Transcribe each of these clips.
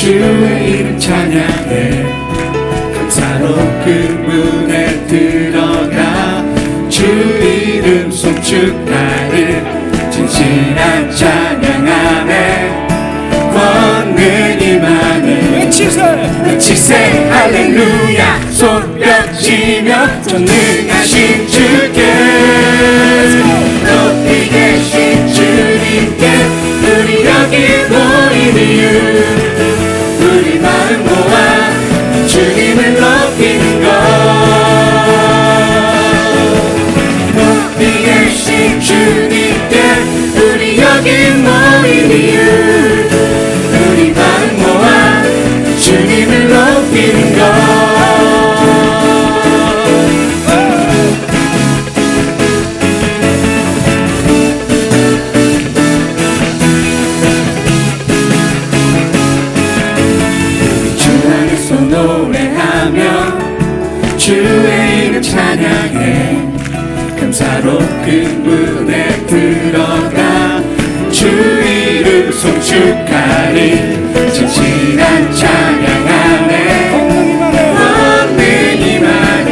주의 이름 찬양해 감사로 그 문에 들어가 주 이름 송축하리 진실한 찬양하네 권능 임하네 외치세 할렐루야 손뼉치며 전능하신 주께 높이 계신 주님께 우리 여기 모인 이유 우리 마음 모아 주님을 높이는 것 높이 계신 주님께 우리 여기 모인 이유 우리 마음 모아 주님을 높이는 것 주의 이름 찬양해 감사로 그 문에 들어가 주 이름 송축하리 진실한 찬양하네 권능 임하네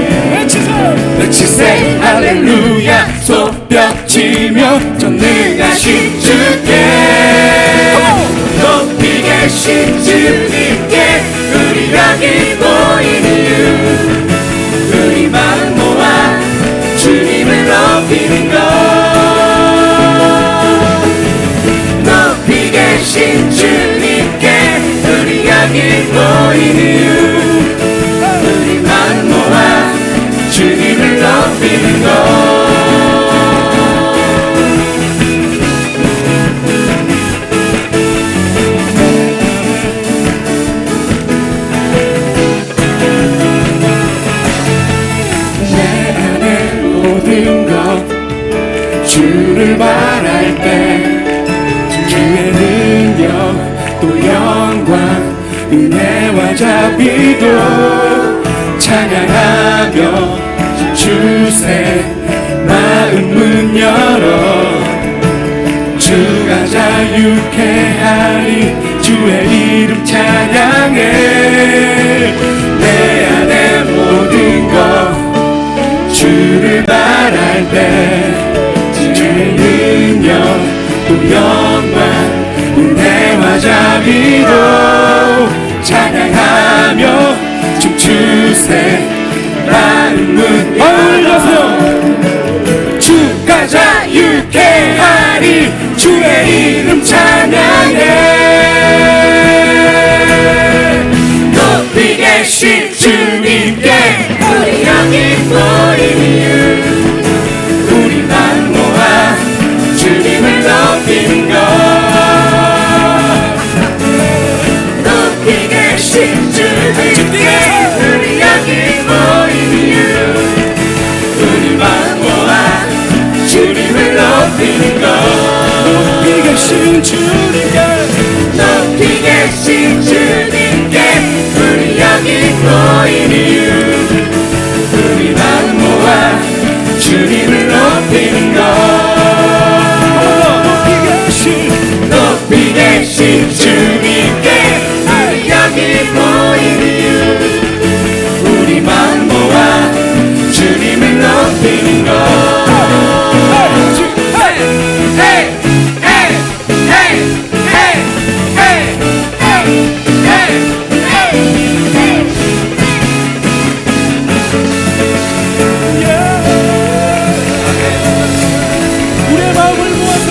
외치세 할렐루야 손뼉치며 전능하신 주께 높이 계신 주님께 우리 여기 모인 이유 우리 마음 모아 주님을 높이는 것 높이 계신 주님께 우리 여기 모인 이유 우리 마음 모아 주님을 높이는 것 주를 바랄 때 주의 능력 또 영광 은혜와 자비도 찬양하며 주세 마음 문 열어 주가 자유케 하리 주의 이름 찬양해 내 안에 모든 것 주를 바랄 때 주의 능력 또 영광 은혜와 자비로 찬양하며 춤추세 마음은 열어서 주가 자유케 하리 주의 이름 찬양해 높이 계신 주님께 우리 여기 모인 이유 우리 마음 모아 주님을 높이는 것 높이 계신 주님께 우리 여기 모인 이유 우리 마음 모아 주님을 높이는 것 높이 계신 주님께 높이 계신 주님께 우리 여기 모인 이유 우리 마음 모아 주님을 높이는 것 높이 계신 주님께 우리 여기 모인 이유 우리 마음 모아 주님을 높이는 것 우리의 마음을 모아서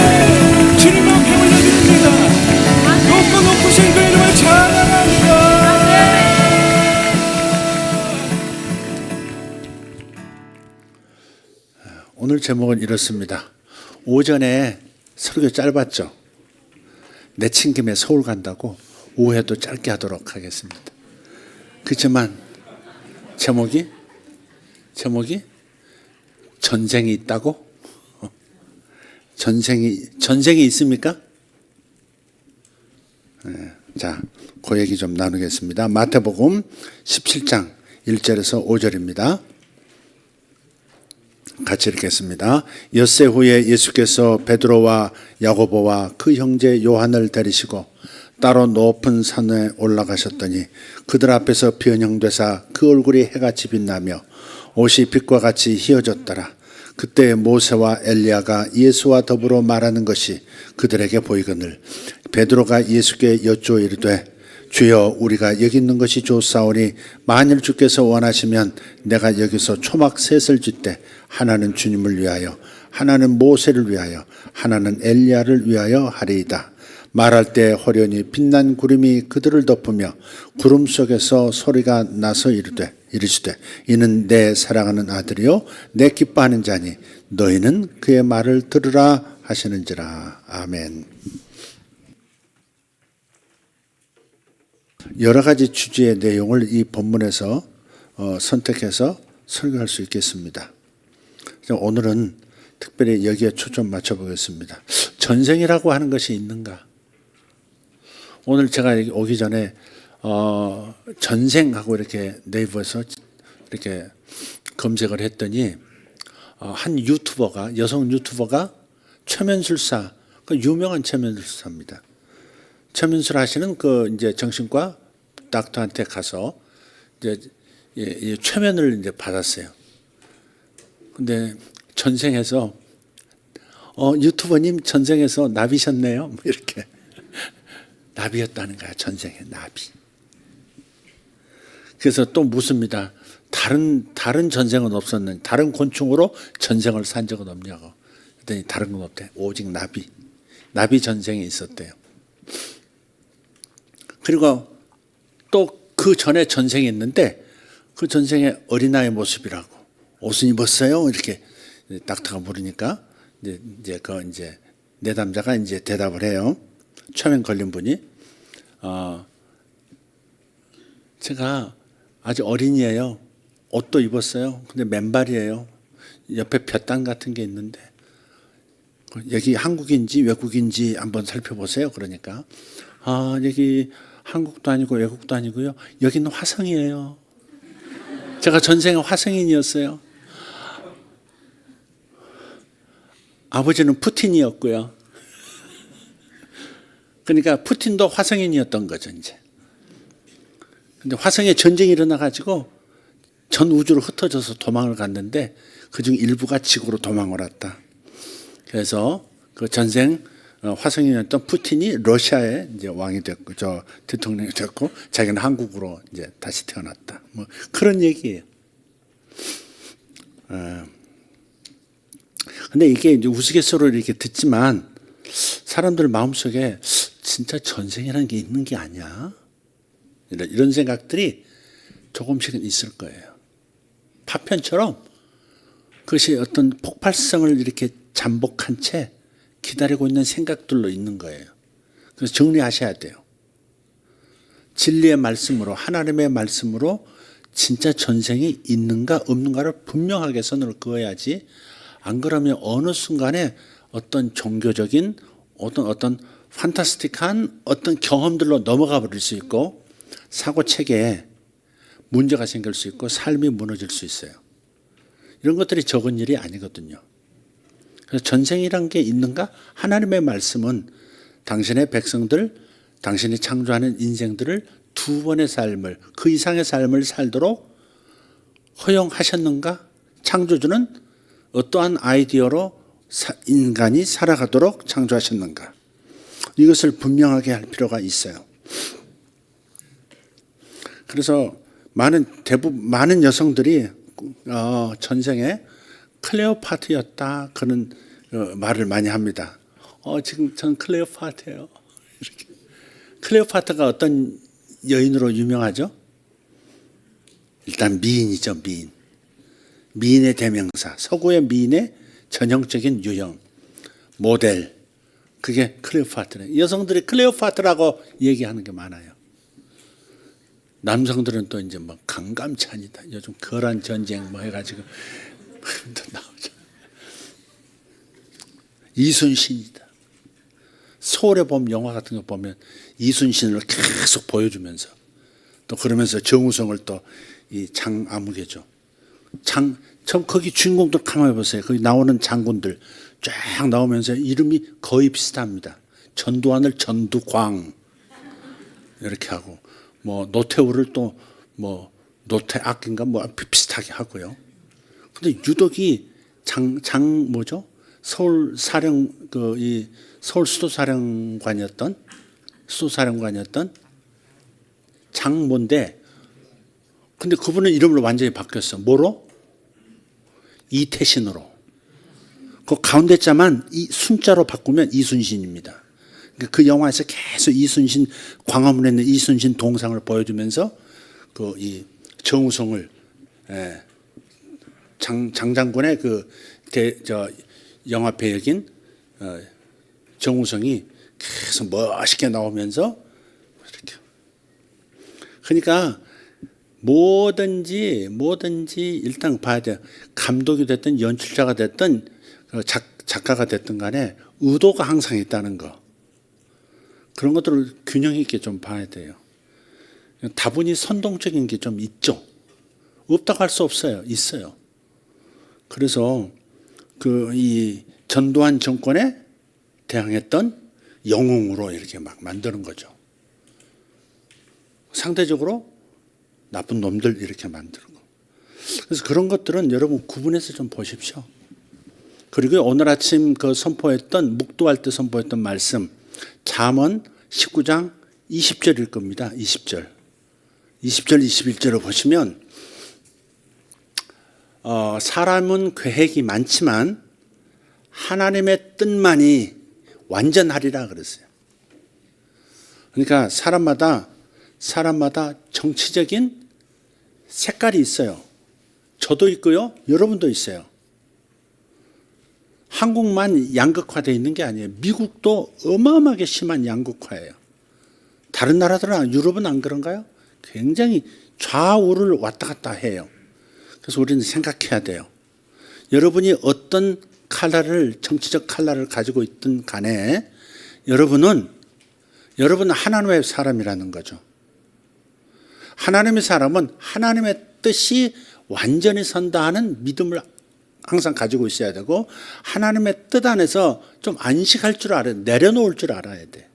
주님 앞에 올려드립니다. 높고 높으신 그 이름을 찬양합니다. 오늘 제목은 이렇습니다. 오전에 설교 짧았죠. 내친 김에 서울 간다고 오후에도 짧게 하도록 하겠습니다. 그렇지만 제목이 전쟁이 있다고? 전쟁이 있습니까? 네, 자, 그 얘기 좀 나누겠습니다. 마태복음 17장 1절에서 5절입니다. 같이 읽겠습니다. 엿새 후에 예수께서 베드로와 야고보와 그 형제 요한을 데리시고 따로 높은 산에 올라가셨더니 그들 앞에서 변형되사 그 얼굴이 해같이 빛나며 옷이 빛과 같이 희어졌더라. 그때 모세와 엘리야가 예수와 더불어 말하는 것이 그들에게 보이거늘 베드로가 예수께 여쭈어 이르되 주여 우리가 여기 있는 것이 좋사오니 만일 주께서 원하시면 내가 여기서 초막 셋을 짓되 하나는 주님을 위하여 하나는 모세를 위하여 하나는 엘리야를 위하여 하리이다. 말할 때 호련히 빛난 구름이 그들을 덮으며 구름 속에서 소리가 나서 이르시되 이는 내 사랑하는 아들이요 내 기뻐하는 자니 너희는 그의 말을 들으라 하시는지라. 아멘. 여러 가지 주제의 내용을 이 본문에서 선택해서 설교할 수 있겠습니다. 오늘은 특별히 여기에 초점 맞춰보겠습니다. 전생이라고 하는 것이 있는가? 오늘 제가 여기 오기 전에 전생하고 이렇게 네이버에서 이렇게 검색을 했더니 한 유튜버가 여성 유튜버가 최면술사 그 유명한 최면술사입니다. 최면술 하시는 그 이제 정신과 닥터한테 가서 이제 최면을 이제 받았어요. 근데 전생에서 유튜버님 전생에서 나비셨네요. 뭐 이렇게 나비였다는 거야. 전생에 나비. 그래서 또 묻습니다. 다른 전생은 없었는데 다른 곤충으로 전생을 산 적은 없냐고. 그랬더니 다른 건 없대. 오직 나비 전생이 있었대요. 그리고 또 그 전에 전생이 있는데 그 전생의 어린아이 모습이라고. 옷은 입었어요? 이렇게 닥터가 물으니까 이제 내담자가 이제 대답을 해요. 최면 걸린 분이 제가 아주 어린이에요. 옷도 입었어요. 근데 맨발이에요. 옆에 볕단 같은 게 있는데 여기 한국인지 외국인지 한번 살펴보세요. 그러니까 여기 한국도 아니고 외국도 아니고요. 여기는 화성이에요. 제가 전생에 화성인이었어요. 아버지는 푸틴이었고요. 그러니까 푸틴도 화성인이었던 거죠, 이제. 근데 화성에 전쟁이 일어나가지고 전 우주로 흩어져서 도망을 갔는데 그중 일부가 지구로 도망을 왔다. 그래서 그 전생 화성인이었던 푸틴이 러시아의 이제 왕이 됐고, 대통령이 됐고, 자기는 한국으로 이제 다시 태어났다. 뭐 그런 얘기예요. 근데 이게 이제 우스갯소리로 이렇게 듣지만 사람들 마음속에 진짜 전생이라는 게 있는 게 아니야? 이런 생각들이 조금씩은 있을 거예요. 파편처럼 그것이 어떤 폭발성을 이렇게 잠복한 채 기다리고 있는 생각들로 있는 거예요. 그래서 정리하셔야 돼요. 진리의 말씀으로, 하나님의 말씀으로 진짜 전생이 있는가 없는가를 분명하게 선을 그어야지, 안 그러면 어느 순간에 어떤 종교적인 어떤 판타스틱한 어떤 경험들로 넘어가 버릴 수 있고 사고 체계에 문제가 생길 수 있고 삶이 무너질 수 있어요. 이런 것들이 적은 일이 아니거든요. 그래서 전생이란 게 있는가? 하나님의 말씀은 당신의 백성들, 당신이 창조하는 인생들을 두 번의 삶을, 그 이상의 삶을 살도록 허용하셨는가? 창조주는 어떠한 아이디어로 인간이 살아가도록 창조하셨는가? 이것을 분명하게 할 필요가 있어요. 그래서 많은 여성들이 전생에 클레오파트였다 그런 말을 많이 합니다. 지금 전 클레오파트예요. 이렇게. 클레오파트가 어떤 여인으로 유명하죠? 일단 미인이죠, 미인. 미인의 대명사, 서구의 미인의 전형적인 유형, 모델. 그게 클레오파트래. 여성들이 클레오파트라고 얘기하는 게 많아요. 남성들은 또 이제 뭐 강감찬이다. 요즘 거란 전쟁 뭐 해가지고 또 나오죠. 이순신이다. 서울에 보면 영화 같은 거 보면 이순신을 계속 보여주면서 또 그러면서 정우성을 또 이 장아무개죠. 거기 주인공들 가만히 보세요. 거기 나오는 장군들 쫙 나오면서 이름이 거의 비슷합니다. 전두환을 전두광, 이렇게 하고 뭐 노태우를 또 뭐 노태악인가 뭐 비슷하게 하고요. 근데 유독이 뭐죠? 서울 수도사령관이었던 장모인데, 근데 그분은 이름을 완전히 바뀌었어. 뭐로? 이태신으로. 그 가운데 자만 이 순자로 바꾸면 이순신입니다. 그러니까 그 영화에서 계속 이순신, 광화문에 있는 이순신 동상을 보여주면서 그 이 정우성을, 장장군의 영화 배역인 정우성이 계속 멋있게 나오면서 이렇게. 그러니까 뭐든지 일단 봐야 돼요. 감독이 됐든 연출자가 됐든 작가가 됐든 간에 의도가 항상 있다는 거. 그런 것들을 균형 있게 좀 봐야 돼요. 다분히 선동적인 게 좀 있죠. 없다고 할 수 없어요. 있어요. 그래서 이 전두환 정권에 대항했던 영웅으로 이렇게 막 만드는 거죠. 상대적으로 나쁜 놈들 이렇게 만드는 거. 그래서 그런 것들은 여러분 구분해서 좀 보십시오. 그리고 오늘 아침 묵도할 때 선포했던 말씀, 잠언 19장 20절일 겁니다. 20절, 21절을 보시면 사람은 계획이 많지만 하나님의 뜻만이 완전하리라 그랬어요. 그러니까 사람마다 정치적인 색깔이 있어요. 저도 있고요. 여러분도 있어요. 한국만 양극화되어 있는 게 아니에요. 미국도 어마어마하게 심한 양극화예요. 다른 나라들은, 유럽은 안 그런가요? 굉장히 좌우를 왔다 갔다 해요. 그래서 우리는 생각해야 돼요. 여러분이 어떤 정치적 컬러를 가지고 있든 간에 여러분은 하나님의 사람이라는 거죠. 하나님의 사람은 하나님의 뜻이 완전히 선다 하는 믿음을 항상 가지고 있어야 되고, 하나님의 뜻 안에서 좀 안식할 줄 알아야 돼. 내려놓을 줄 알아야 돼.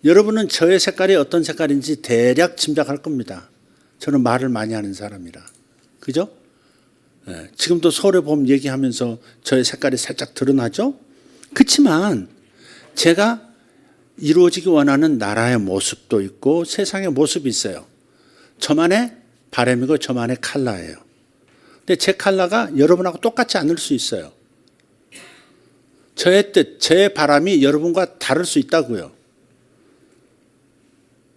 여러분은 저의 색깔이 어떤 색깔인지 대략 짐작할 겁니다. 저는 말을 많이 하는 사람이라. 그죠? 지금도 서울에 보면 얘기하면서 저의 색깔이 살짝 드러나죠? 그렇지만 제가 이루어지기 원하는 나라의 모습도 있고 세상의 모습이 있어요. 저만의 바람이고 저만의 컬러예요. 근데 제 컬러가 여러분하고 똑같지 않을 수 있어요. 저의 뜻, 제 바람이 여러분과 다를 수 있다고요.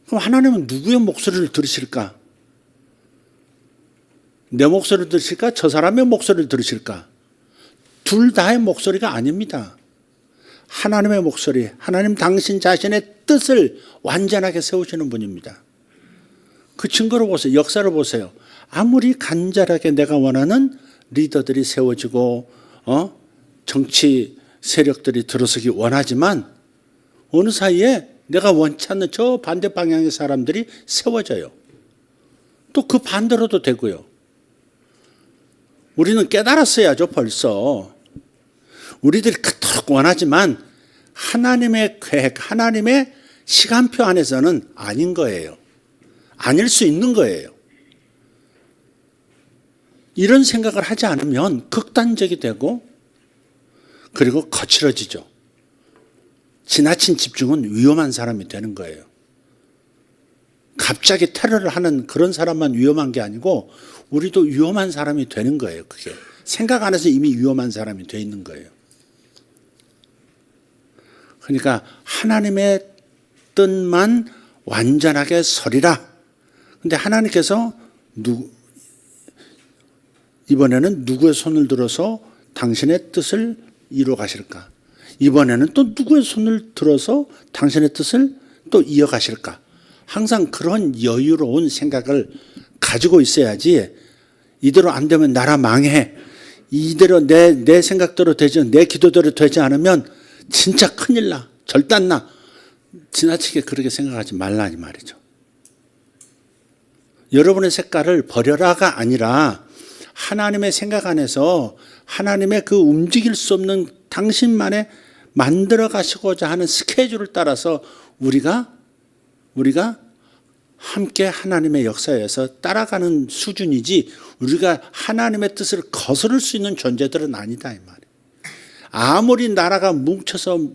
그럼 하나님은 누구의 목소리를 들으실까? 내 목소리를 들으실까? 저 사람의 목소리를 들으실까? 둘 다의 목소리가 아닙니다. 하나님의 목소리, 하나님 당신 자신의 뜻을 완전하게 세우시는 분입니다. 그 증거를 보세요. 역사를 보세요. 아무리 간절하게 내가 원하는 리더들이 세워지고 정치 세력들이 들어서기 원하지만 어느 사이에 내가 원치 않는 저 반대 방향의 사람들이 세워져요. 또 그 반대로도 되고요. 우리는 깨달았어야죠, 벌써. 우리들이 그토록 원하지만 하나님의 계획, 하나님의 시간표 안에서는 아닌 거예요. 아닐 수 있는 거예요. 이런 생각을 하지 않으면 극단적이 되고, 그리고 거칠어지죠. 지나친 집중은 위험한 사람이 되는 거예요. 갑자기 테러를 하는 그런 사람만 위험한 게 아니고 우리도 위험한 사람이 되는 거예요. 그게 생각 안에서 이미 위험한 사람이 돼 있는 거예요. 그러니까 하나님의 뜻만 완전하게 서리라. 근데 하나님께서 이번에는 누구의 손을 들어서 당신의 뜻을 이루어 가실까? 이번에는 또 누구의 손을 들어서 당신의 뜻을 또 이어가실까? 항상 그런 여유로운 생각을 가지고 있어야지, 이대로 안 되면 나라 망해, 이대로 내 생각대로 되지, 내 기도대로 되지 않으면 진짜 큰일 나, 절단 나, 지나치게 그렇게 생각하지 말라니 말이죠. 여러분의 색깔을 버려라가 아니라 하나님의 생각 안에서 하나님의 그 움직일 수 없는 당신만의 만들어 가시고자 하는 스케줄을 따라서 우리가 함께 하나님의 역사에서 따라가는 수준이지 우리가 하나님의 뜻을 거스를 수 있는 존재들은 아니다 이 말이에요. 아무리 나라가 뭉쳐서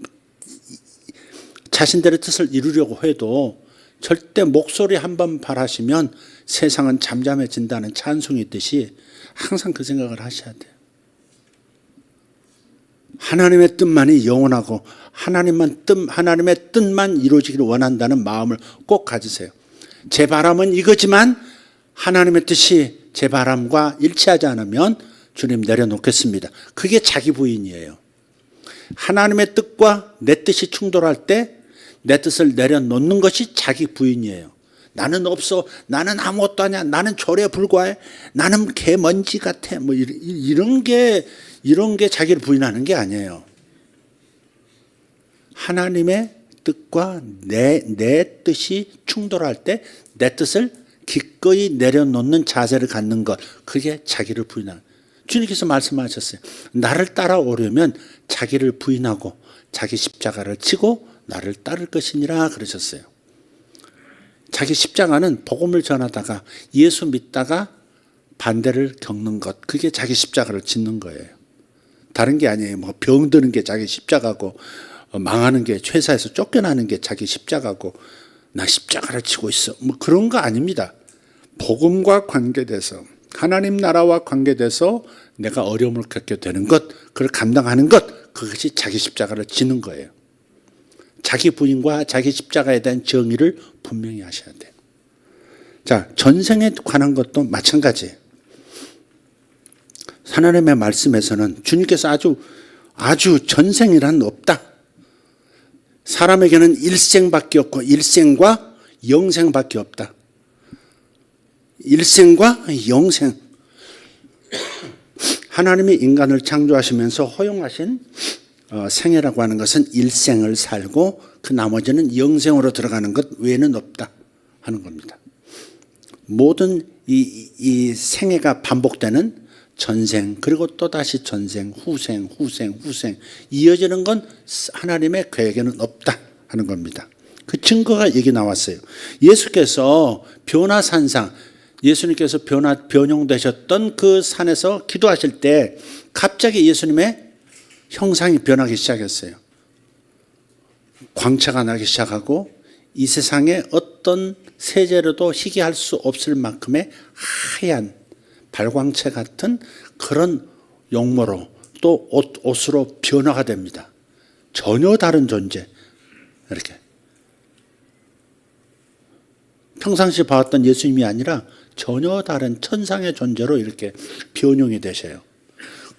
자신들의 뜻을 이루려고 해도 절대 목소리 한번 발하시면 세상은 잠잠해진다는 찬송이 있듯이 항상 그 생각을 하셔야 돼요. 하나님의 뜻만이 영원하고 하나님의 뜻만 이루어지기를 원한다는 마음을 꼭 가지세요. 제 바람은 이거지만 하나님의 뜻이 제 바람과 일치하지 않으면 주님 내려놓겠습니다. 그게 자기 부인이에요. 하나님의 뜻과 내 뜻이 충돌할 때 내 뜻을 내려놓는 것이 자기 부인이에요. 나는 없어. 나는 아무것도 아니야. 나는 졸에 불과해. 나는 개먼지 같아. 뭐 이런 게 자기를 부인하는 게 아니에요. 하나님의 뜻과 내 뜻이 충돌할 때 내 뜻을 기꺼이 내려놓는 자세를 갖는 것, 그게 자기를 부인하는. 주님께서 말씀하셨어요. 나를 따라오려면 자기를 부인하고 자기 십자가를 지고 나를 따를 것이니라 그러셨어요. 자기 십자가는 복음을 전하다가 예수 믿다가 반대를 겪는 것, 그게 자기 십자가를 짓는 거예요. 다른 게 아니에요. 뭐 병드는 게 자기 십자가고 망하는 게, 회사에서 쫓겨나는 게 자기 십자가고, 나 십자가를 지고 있어, 뭐 그런 거 아닙니다. 복음과 관계돼서, 하나님 나라와 관계돼서 내가 어려움을 겪게 되는 것, 그걸 감당하는 것, 그것이 자기 십자가를 지는 거예요. 자기 부인과 자기 십자가에 대한 정의를 분명히 하셔야 돼요. 자, 전생에 관한 것도 마찬가지예요. 하나님의 말씀에서는 주님께서 아주 전생이란 없다. 사람에게는 일생밖에 없고 일생과 영생밖에 없다. 일생과 영생. 하나님이 인간을 창조하시면서 허용하신 생애라고 하는 것은 일생을 살고 그 나머지는 영생으로 들어가는 것 외에는 없다 하는 겁니다. 모든 이 생애가 반복되는 전생, 그리고 또다시 전생, 후생 이어지는 건 하나님의 계획에는 없다 하는 겁니다. 그 증거가 여기 나왔어요. 예수께서 변화산상, 예수님께서 변용되셨던 그 산에서 기도하실 때 갑자기 예수님의 형상이 변하기 시작했어요. 광채가 나기 시작하고 이 세상에 어떤 세제로도 희귀할 수 없을 만큼의 하얀 발광체 같은 그런 용모로 또 옷으로 변화가 됩니다. 전혀 다른 존재. 이렇게 평상시 봐왔던 예수님이 아니라 전혀 다른 천상의 존재로 이렇게 변형이 되셔요.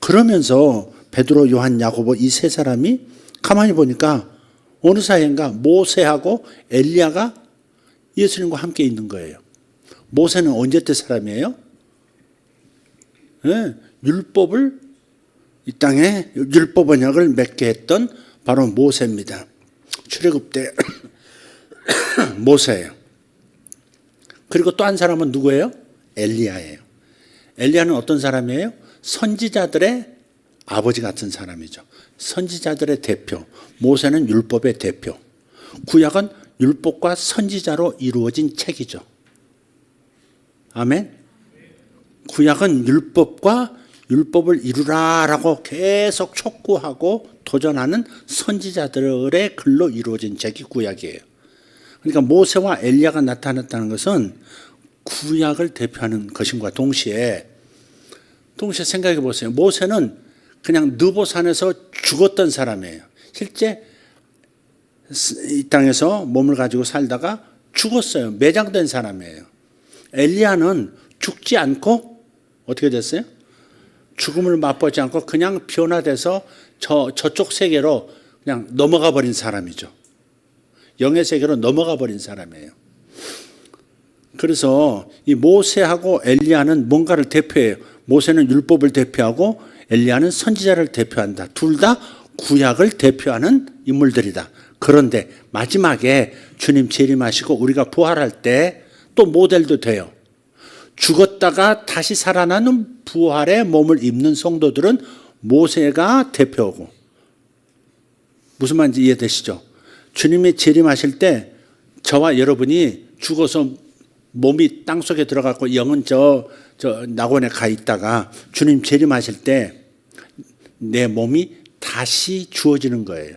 그러면서 베드로, 요한, 야고보 이 세 사람이 가만히 보니까 어느 사이인가 모세하고 엘리야가 예수님과 함께 있는 거예요. 모세는 언제 때 사람이에요? 네, 율법을 이 땅에 율법 언약을 맺게 했던 바로 모세입니다. 출애굽 때 모세예요. 그리고 또 한 사람은 누구예요? 엘리야예요. 엘리야는 어떤 사람이에요? 선지자들의 아버지 같은 사람이죠. 선지자들의 대표. 모세는 율법의 대표. 구약은 율법과 선지자로 이루어진 책이죠. 아멘. 구약은 율법을 이루라라고 계속 촉구하고 도전하는 선지자들의 글로 이루어진 책이 구약이에요. 그러니까 모세와 엘리야가 나타났다는 것은 구약을 대표하는 것임과 동시에 생각해 보세요. 모세는 그냥 느보산에서 죽었던 사람이에요. 실제 이 땅에서 몸을 가지고 살다가 죽었어요. 매장된 사람이에요. 엘리야는 죽지 않고 어떻게 됐어요? 죽음을 맛보지 않고 그냥 변화돼서 저쪽 세계로 그냥 넘어가 버린 사람이죠. 영의 세계로 넘어가 버린 사람이에요. 그래서 이 모세하고 엘리야는 뭔가를 대표해요. 모세는 율법을 대표하고 엘리야는 선지자를 대표한다. 둘 다 구약을 대표하는 인물들이다. 그런데 마지막에 주님 재림하시고 우리가 부활할 때 또 모델도 돼요. 죽었다가 다시 살아나는 부활의 몸을 입는 성도들은 모세가 대표고, 무슨 말인지 이해되시죠? 주님이 재림하실 때 저와 여러분이 죽어서 몸이 땅속에 들어갔고 영은 저 낙원에 가 있다가 주님 재림하실 때 내 몸이 다시 주어지는 거예요.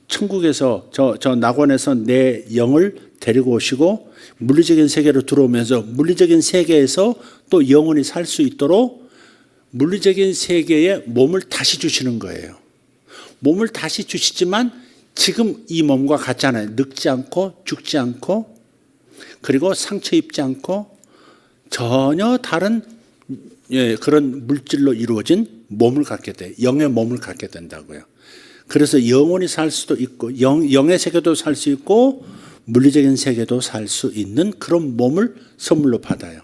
천국에서 저 낙원에서 내 영을 데리고 오시고 물리적인 세계로 들어오면서 물리적인 세계에서 또 영원히 살 수 있도록 물리적인 세계에 몸을 다시 주시는 거예요. 몸을 다시 주시지만 지금 이 몸과 같잖아요. 늙지 않고 죽지 않고 그리고 상처 입지 않고 전혀 다른 그런 물질로 이루어진 몸을 갖게 돼. 영의 몸을 갖게 된다고요. 그래서 영원히 살 수도 있고 영의 세계도 살 수 있고 물리적인 세계도 살 수 있는 그런 몸을 선물로 받아요.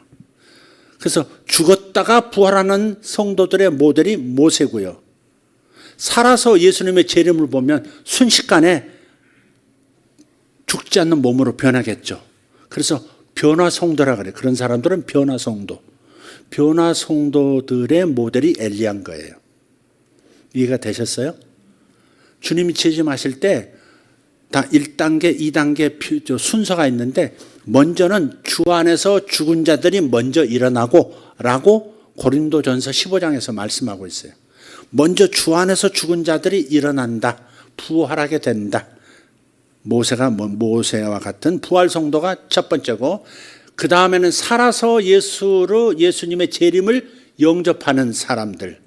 그래서 죽었다가 부활하는 성도들의 모델이 모세고요. 살아서 예수님의 재림을 보면 순식간에 죽지 않는 몸으로 변하겠죠. 그래서 변화 성도라 그래요. 그런 사람들은 변화 성도. 변화 성도들의 모델이 엘리야인 거예요. 이해가 되셨어요? 주님이 재림하실 때 다 1단계, 2단계 순서가 있는데 먼저는 주 안에서 죽은 자들이 먼저 일어나고 라고 고린도전서 15장에서 말씀하고 있어요. 먼저 주 안에서 죽은 자들이 일어난다. 부활하게 된다. 모세와 같은 부활 성도가 첫 번째고 그 다음에는 살아서 예수님의 재림을 영접하는 사람들.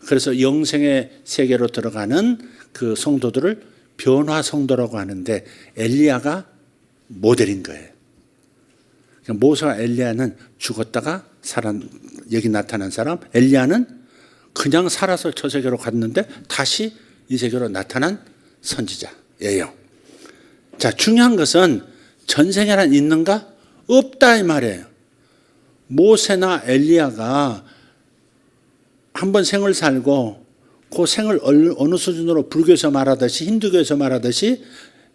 그래서 영생의 세계로 들어가는 그 성도들을 변화 성도라고 하는데 엘리야가 모델인 거예요. 모세와 엘리야는 죽었다가 여기 나타난 사람, 엘리야는 그냥 살아서 저 세계로 갔는데 다시 이 세계로 나타난 선지자예요. 자, 중요한 것은 전생에는 있는가? 없다 이 말이에요. 모세나 엘리야가 한번 생을 살고 그 생을 어느 수준으로 불교에서 말하듯이 힌두교에서 말하듯이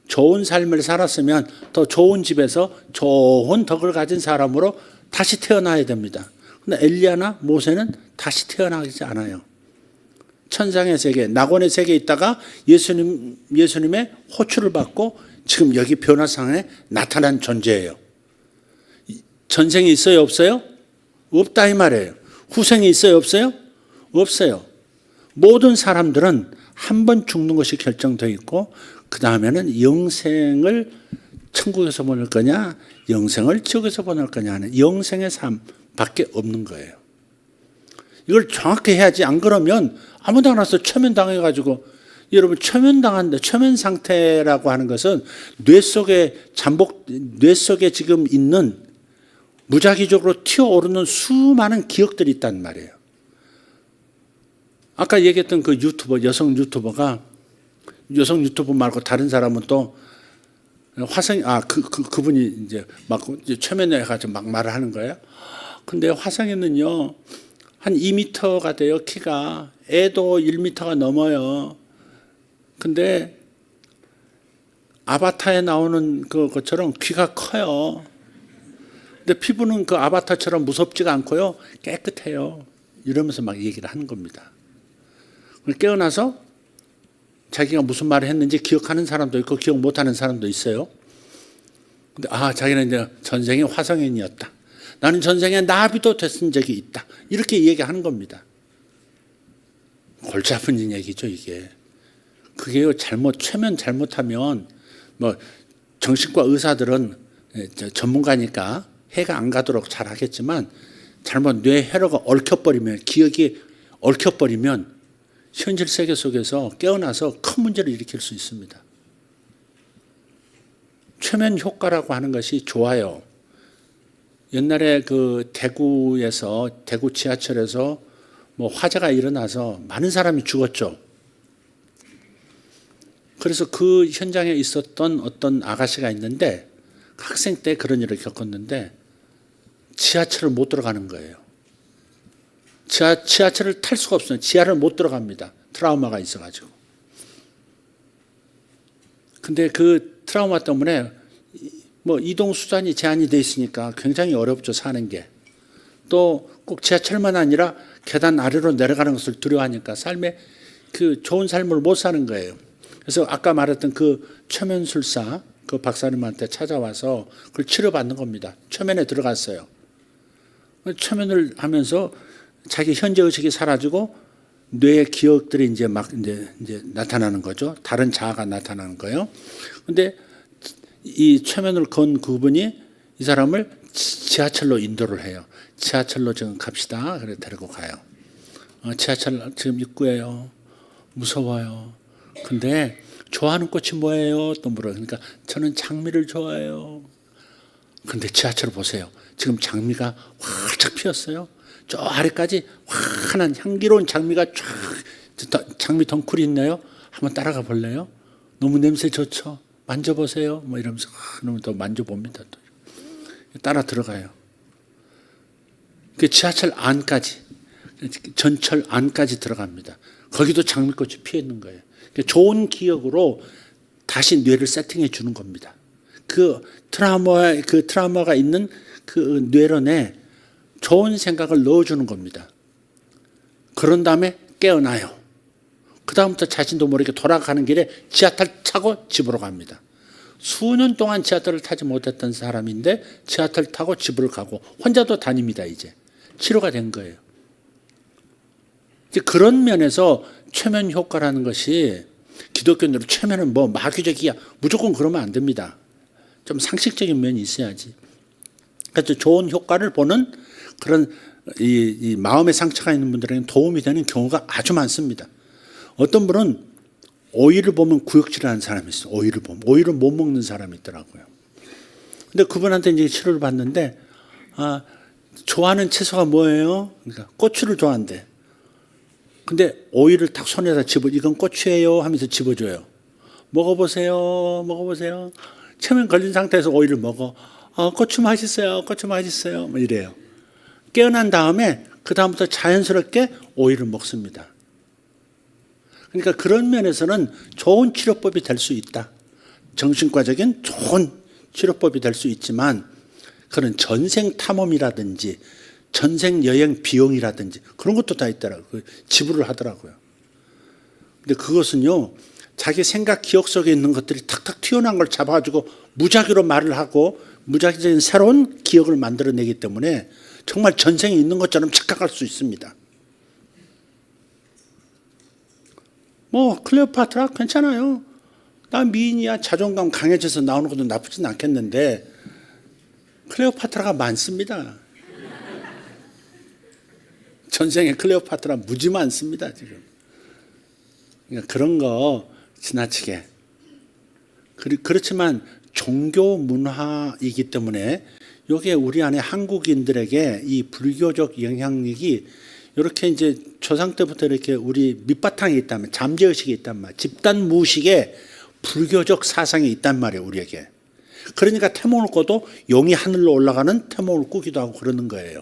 좋은 삶을 살았으면 더 좋은 집에서 좋은 덕을 가진 사람으로 다시 태어나야 됩니다. 그런데 엘리야나 모세는 다시 태어나지 않아요. 천상의 세계, 낙원의 세계에 있다가 예수님의 호출을 받고 지금 여기 변화상에 나타난 존재예요. 전생이 있어요, 없어요? 없다 이 말이에요. 후생이 있어요, 없어요? 없어요. 모든 사람들은 한 번 죽는 것이 결정되어 있고 그 다음에는 영생을 천국에서 보낼 거냐 영생을 지옥에서 보낼 거냐 하는 영생의 삶밖에 없는 거예요. 이걸 정확히 해야지. 안 그러면 아무도 안 와서 최면당해가지고 여러분 최면 상태라고 하는 것은 뇌 속에 지금 있는 무작위적으로 튀어오르는 수많은 기억들이 있단 말이에요. 아까 얘기했던 그 여성 유튜버 말고 다른 사람은 또 그분이 이제 막 최면해가지고 막 말을 하는 거예요. 근데 화성에는요, 한 2m가 돼요, 키가. 애도 1m가 넘어요. 근데 아바타에 나오는 것처럼 귀가 커요. 근데 피부는 그 아바타처럼 무섭지가 않고요, 깨끗해요. 이러면서 막 얘기를 하는 겁니다. 깨어나서 자기가 무슨 말을 했는지 기억하는 사람도 있고 기억 못하는 사람도 있어요. 근데 자기는 이제 전생에 화성인이었다. 나는 전생에 나비도 됐은 적이 있다. 이렇게 얘기하는 겁니다. 골치 아픈 얘기죠, 이게. 그게요, 최면 잘못하면 뭐 정신과 의사들은 전문가니까 해가 안 가도록 잘 하겠지만 잘못 뇌 회로가 얽혀버리면, 기억이 얽혀버리면 현실 세계 속에서 깨어나서 큰 문제를 일으킬 수 있습니다. 최면 효과라고 하는 것이 좋아요. 옛날에 그 대구 지하철에서 뭐 화재가 일어나서 많은 사람이 죽었죠. 그래서 그 현장에 있었던 어떤 아가씨가 있는데 학생 때 그런 일을 겪었는데 지하철을 못 들어가는 거예요. 지하철을 탈 수가 없어요. 지하를 못 들어갑니다. 트라우마가 있어가지고. 근데 그 트라우마 때문에 뭐 이동 수단이 제한이 돼 있으니까 굉장히 어렵죠, 사는 게. 또 꼭 지하철만 아니라 계단 아래로 내려가는 것을 두려워하니까 삶에 그 좋은 삶을 못 사는 거예요. 그래서 아까 말했던 그 최면술사 그 박사님한테 찾아와서 그걸 치료받는 겁니다. 최면에 들어갔어요. 최면을 하면서 자기 현재 의식이 사라지고 뇌의 기억들이 이제 막 이제 나타나는 거죠. 다른 자아가 나타나는 거예요. 근데 이 최면을 건 그분이 이 사람을 지하철로 인도를 해요. 지하철로 지금 갑시다. 그래 데리고 가요. 지하철 지금 입구예요. 무서워요. 근데 좋아하는 꽃이 뭐예요? 또 물어요. 그러니까 저는 장미를 좋아해요. 근데 지하철을 보세요. 지금 장미가 활짝 피었어요. 저 아래까지 환한 향기로운 장미가 쫙 장미 덩쿨이 있네요. 한번 따라가 볼래요? 너무 냄새 좋죠. 만져보세요. 뭐 이러면서 그러면 또 만져봅니다. 또 따라 들어가요. 그 지하철 안까지 전철 안까지 들어갑니다. 거기도 장미꽃이 피어 있는 거예요. 좋은 기억으로 다시 뇌를 세팅해 주는 겁니다. 그 트라우마가 있는 그 뇌론에 좋은 생각을 넣어주는 겁니다. 그런 다음에 깨어나요. 그 다음부터 자신도 모르게 돌아가는 길에 지하철 타고 집으로 갑니다. 수년 동안 지하철을 타지 못했던 사람인데 지하철 타고 집을 가고 혼자도 다닙니다. 이제 치료가 된 거예요. 이제 그런 면에서 최면 효과라는 것이 기독교인들은 최면은 뭐 마귀적이야 무조건 그러면 안 됩니다. 좀 상식적인 면이 있어야지. 그래서 좋은 효과를 보는 그런 이 마음의 상처가 있는 분들에게는 도움이 되는 경우가 아주 많습니다. 어떤 분은 오이를 보면 구역질하는 사람이 있어요. 오이를 보면 오이를 못 먹는 사람이 있더라고요. 근데 그분한테 이제 치료를 받는데 좋아하는 채소가 뭐예요? 그러니까 고추를 좋아한대. 근데 오이를 딱 손에다 이건 고추예요 하면서 집어줘요. 먹어보세요. 체면 걸린 상태에서 오이를 먹어. 고추 맛있어요. 뭐 이래요. 깨어난 다음에 그 다음부터 자연스럽게 오이를 먹습니다. 그러니까 그런 면에서는 좋은 치료법이 될 수 있다. 정신과적인 좋은 치료법이 될 수 있지만 그런 전생 탐험이라든지 전생 여행 비용이라든지 그런 것도 다 있더라고요. 지불을 하더라고요. 근데 그것은요, 자기 생각 기억 속에 있는 것들이 탁탁 튀어나온 걸 잡아가지고 무작위로 말을 하고 무작위적인 새로운 기억을 만들어내기 때문에 정말 전생에 있는 것처럼 착각할 수 있습니다. 뭐 클레오파트라 괜찮아요. 나 미인이야. 자존감 강해져서 나오는 것도 나쁘진 않겠는데 클레오파트라가 많습니다. 전생에 클레오파트라 무지 많습니다. 지금. 그러니까 그런 거 지나치게. 그렇지만 종교 문화이기 때문에 이게 우리 안에 한국인들에게 이 불교적 영향력이 이렇게 이제 조상 때부터 이렇게 우리 밑바탕에 있다면 잠재의식이 있단 말이에요. 집단 무의식에 불교적 사상이 있단 말이에요. 우리에게. 그러니까 태몽을 꿔도 용이 하늘로 올라가는 태몽을 꾸기도 하고 그러는 거예요.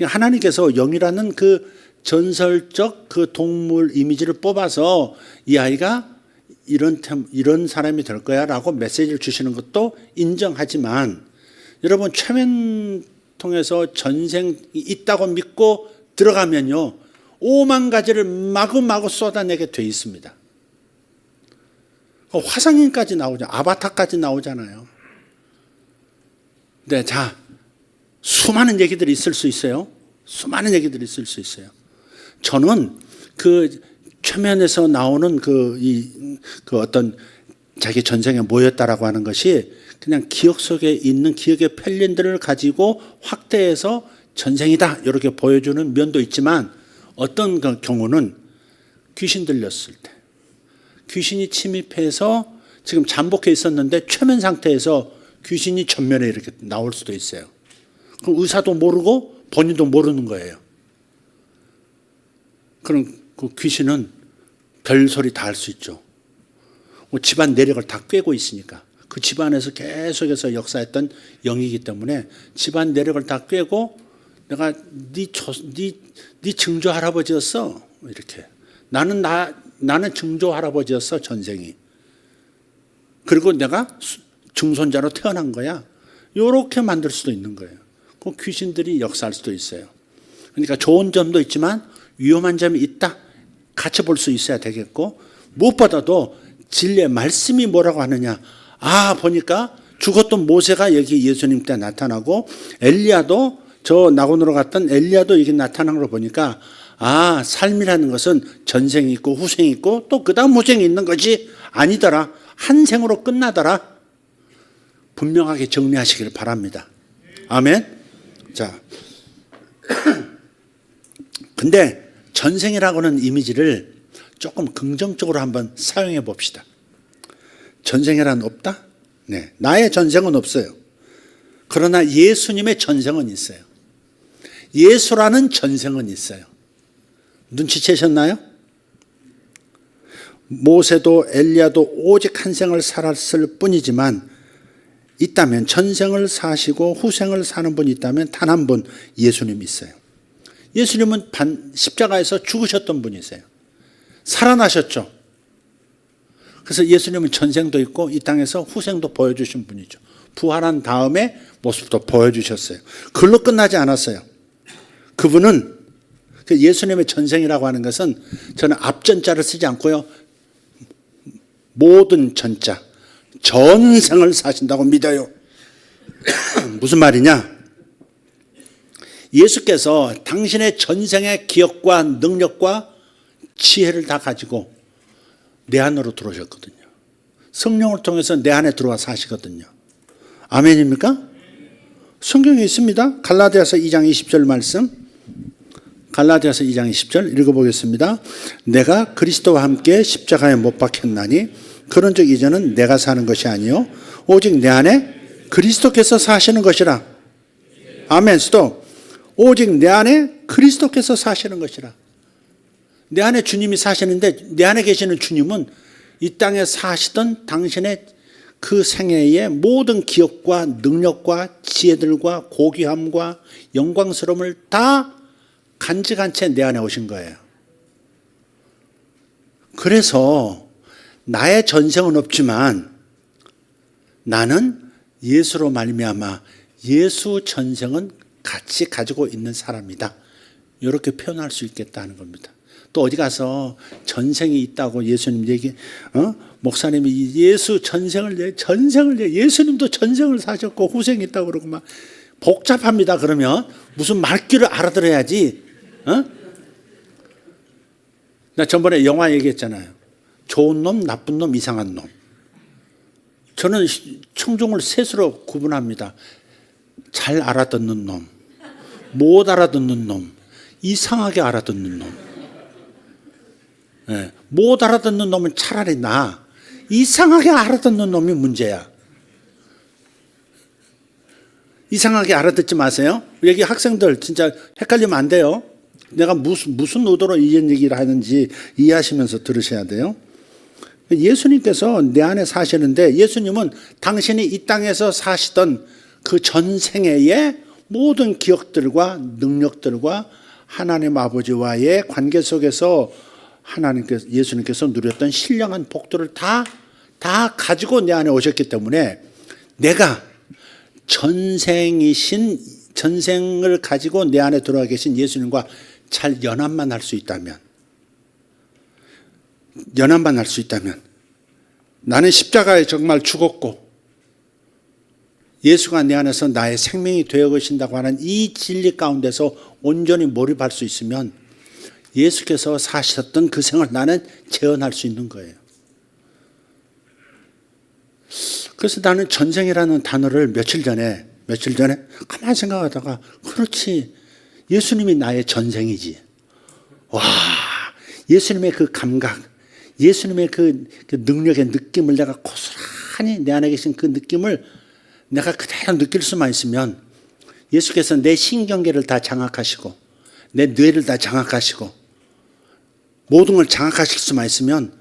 하나님께서 영이라는 그 전설적 그 동물 이미지를 뽑아서 이 아이가 이런 사람이 될 거야 라고 메시지를 주시는 것도 인정하지만 여러분 최면 통해서 전생이 있다고 믿고 들어가면요 5만 가지를 마구마구 쏟아내게 돼 있습니다. 화상인까지 나오죠. 아바타까지 나오잖아요. 네, 자 수많은 얘기들이 있을 수 있어요. 수많은 얘기들이 있을 수 있어요. 저는 그 최면에서 나오는 그 어떤 자기 전생에 뭐였다라고 하는 것이 그냥 기억 속에 있는 기억의 편린들을 가지고 확대해서 전생이다 이렇게 보여주는 면도 있지만 어떤 경우는 귀신 들렸을 때 귀신이 침입해서 지금 잠복해 있었는데 최면 상태에서 귀신이 전면에 이렇게 나올 수도 있어요. 그럼 의사도 모르고 본인도 모르는 거예요. 그럼 그 귀신은 별소리 다 할 수 있죠. 집안 내력을 다 꿰고 있으니까. 그 집안에서 계속해서 역사했던 영이기 때문에 집안 내력을 다 꿰고 내가 네 증조 할아버지였어. 이렇게. 나는 증조 할아버지였어. 전생이. 그리고 내가 증손자로 태어난 거야. 이렇게 만들 수도 있는 거예요. 그 귀신들이 역사할 수도 있어요. 그러니까 좋은 점도 있지만 위험한 점이 있다. 같이 볼 수 있어야 되겠고 무엇보다도 진리의 말씀이 뭐라고 하느냐. 보니까 죽었던 모세가 여기 예수님 때 나타나고 엘리야도 저 낙원으로 갔던 엘리야도 여기 나타난 걸 보니까 삶이라는 것은 전생이 있고 후생이 있고 또 그 다음 후생이 있는 거지 아니더라. 한 생으로 끝나더라. 분명하게 정리하시길 바랍니다. 아멘. 자, 근데 전생이라고는 이미지를 조금 긍정적으로 한번 사용해 봅시다. 전생이란 없다? 네, 나의 전생은 없어요. 그러나 예수님의 전생은 있어요. 예수라는 전생은 있어요. 눈치채셨나요? 모세도 엘리야도 오직 한 생을 살았을 뿐이지만 있다면 전생을 사시고 후생을 사는 분이 있다면 단 한 분 예수님이 있어요. 예수님은 십자가에서 죽으셨던 분이세요. 살아나셨죠. 그래서 예수님은 전생도 있고 이 땅에서 후생도 보여주신 분이죠. 부활한 다음에 모습도 보여주셨어요. 그걸로 끝나지 않았어요. 그분은 예수님의 전생이라고 하는 것은 저는 앞전자를 쓰지 않고요. 모든 전자, 전생을 사신다고 믿어요. 무슨 말이냐? 예수께서 당신의 전생의 기억과 능력과 지혜를 다 가지고 내 안으로 들어오셨거든요. 성령을 통해서 내 안에 들어와 사시거든요. 아멘입니까? 성경에 있습니다. 갈라디아서 2장 20절 말씀. 갈라디아서 2장 20절 읽어보겠습니다. 내가 그리스도와 함께 십자가에 못 박혔나니 그런즉 이제는 내가 사는 것이 아니요 오직 내 안에 그리스도께서 사시는 것이라. 아멘. 스톱. 오직 내 안에 그리스도께서 사시는 것이라. 내 안에 주님이 사시는데 내 안에 계시는 주님은 이 땅에 사시던 당신의 그 생애의 모든 기억과 능력과 지혜들과 고귀함과 영광스러움을 다 간직한 채 내 안에 오신 거예요. 그래서 나의 전생은 없지만 나는 예수로 말미암아 예수 전생은 같이 가지고 있는 사람이다. 이렇게 표현할 수 있겠다는 겁니다. 또 어디 가서 전생이 있다고 예수님 목사님이 예수 전생을 예수님도 전생을 사셨고 후생이 있다고 그러고 막 복잡합니다. 그러면 무슨 말귀를 알아들어야지. 나 전번에 영화 얘기했잖아요. 좋은 놈, 나쁜 놈, 이상한 놈. 저는 청중을 셋으로 구분합니다. 잘 알아듣는 놈, 못 알아듣는 놈, 이상하게 알아듣는 놈. 네. 못 알아듣는 놈은 차라리 나. 이상하게 알아듣는 놈이 문제야. 이상하게 알아듣지 마세요. 여기 학생들 진짜 헷갈리면 안 돼요. 내가 무슨 의도로 이런 얘기를 하는지 이해하시면서 들으셔야 돼요. 예수님께서 내 안에 사시는데 예수님은 당신이 이 땅에서 사시던 그 전생애의 모든 기억들과 능력들과 하나님 아버지와의 관계 속에서 예수님께서 누렸던 신령한 복들을 다 가지고 내 안에 오셨기 때문에 내가 전생을 가지고 내 안에 들어와 계신 예수님과 잘 연합만 할 수 있다면 나는 십자가에 정말 죽었고 예수가 내 안에서 나의 생명이 되어 계신다고 하는 이 진리 가운데서 온전히 몰입할 수 있으면 예수께서 사셨던 그 생을 나는 재현할 수 있는 거예요. 그래서 나는 전생이라는 단어를 며칠 전에 가만히 생각하다가 그렇지, 예수님이 나의 전생이지. 와, 예수님의 그 감각, 예수님의 그 능력의 느낌을 내가 고스란히 내 안에 계신 그 느낌을 내가 그대로 느낄 수만 있으면 예수께서 내 신경계를 다 장악하시고 내 뇌를 다 장악하시고 모든 걸 장악하실 수만 있으면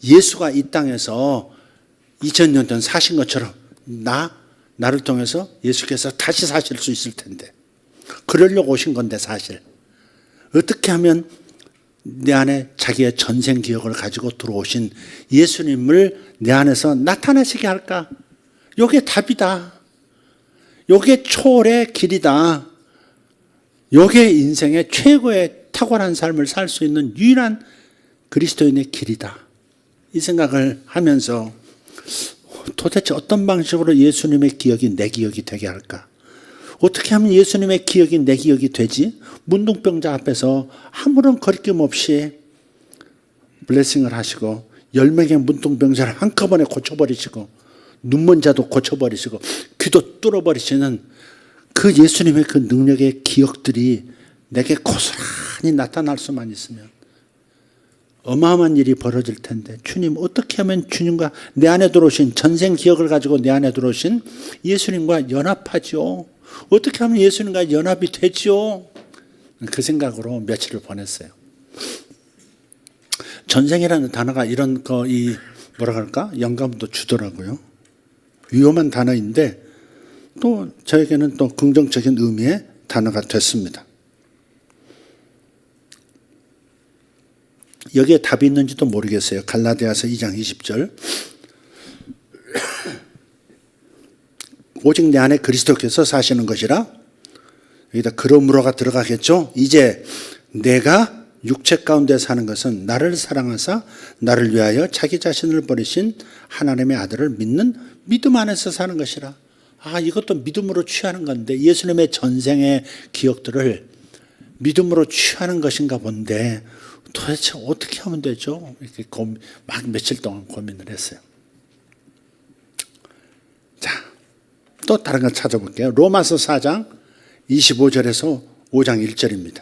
예수가 이 땅에서 2000년 전 사신 것처럼 나를 통해서 예수께서 다시 사실 수 있을 텐데, 그러려고 오신 건데 사실 어떻게 하면 내 안에 자기의 전생 기억을 가지고 들어오신 예수님을 내 안에서 나타내시게 할까? 요게 답이다. 요게 초월의 길이다. 요게 인생의 최고의 탁월한 삶을 살 수 있는 유일한 그리스도인의 길이다. 이 생각을 하면서 도대체 어떤 방식으로 예수님의 기억이 내 기억이 되게 할까? 어떻게 하면 예수님의 기억이 내 기억이 되지? 문둥병자 앞에서 아무런 거리낌 없이 블레싱을 하시고 10명의 문둥병자를 한꺼번에 고쳐버리시고 눈먼 자도 고쳐버리시고 귀도 뚫어버리시는 그 예수님의 그 능력의 기억들이 내게 고스란히 나타날 수만 있으면 어마어마한 일이 벌어질 텐데, 주님 어떻게 하면 주님과 내 안에 들어오신 전생 기억을 가지고 내 안에 들어오신 예수님과 연합하죠? 어떻게 하면 예수님과 연합이 되죠? 그 생각으로 며칠을 보냈어요. 전생이라는 단어가 이런 뭐라 그럴까? 영감도 주더라고요. 위험한 단어인데 또 저에게는 또 긍정적인 의미의 단어가 됐습니다. 여기에 답이 있는지도 모르겠어요. 갈라디아서 2장 20절. 오직 내 안에 그리스도께서 사시는 것이라. 여기다 그러므로가 들어가겠죠. 이제 내가 육체 가운데 사는 것은 나를 사랑하사 나를 위하여 자기 자신을 버리신 하나님의 아들을 믿는 믿음 안에서 사는 것이라. 이것도 믿음으로 취하는 건데, 예수님의 전생의 기억들을 믿음으로 취하는 것인가 본데 도대체 어떻게 하면 되죠? 이렇게 막 며칠 동안 고민을 했어요. 자, 또 다른 거 찾아볼게요. 로마서 4장 25절에서 5장 1절입니다.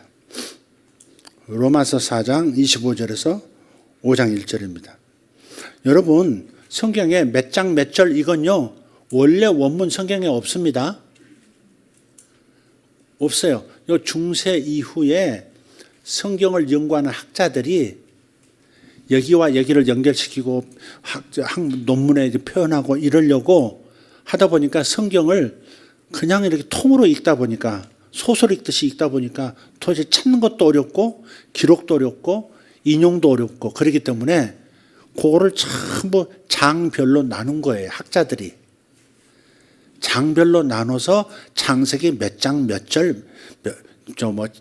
로마서 4장 25절에서 5장 1절입니다. 여러분, 성경에 몇 장 몇 절 이건요, 원래 원문 성경에 없습니다. 없어요. 요 중세 이후에 성경을 연구하는 학자들이 여기와 여기를 연결시키고 논문에 표현하고 이러려고 하다 보니까 성경을 그냥 이렇게 통으로 읽다 보니까, 소설 읽듯이 읽다 보니까 도대체 찾는 것도 어렵고 기록도 어렵고 인용도 어렵고, 그렇기 때문에 그거를 전부 장별로 나눈 거예요. 학자들이 장별로 나눠서 장세기 몇 장 몇 절,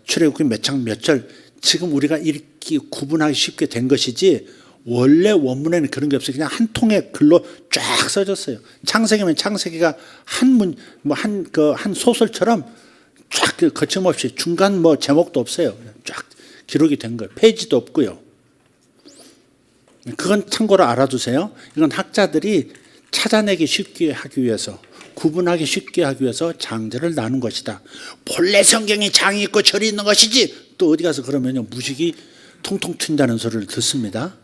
출애굽기 몇 장 몇 절, 지금 우리가 읽기 구분하기 쉽게 된 것이지 원래 원문에는 그런 게 없어요. 그냥 한 통의 글로 쫙 써졌어요. 창세기면 창세기가 한 소설처럼 쫙 거침없이 중간 제목도 없어요. 쫙 기록이 된 거예요. 페이지도 없고요. 그건 참고로 알아두세요. 이건 학자들이 찾아내기 쉽게 하기 위해서, 구분하기 쉽게 하기 위해서 장절을 나눈 것이다. 본래 성경에 장이 있고 절이 있는 것이지, 또 어디 가서 그러면요 무식이 통통 튄다는 소리를 듣습니다.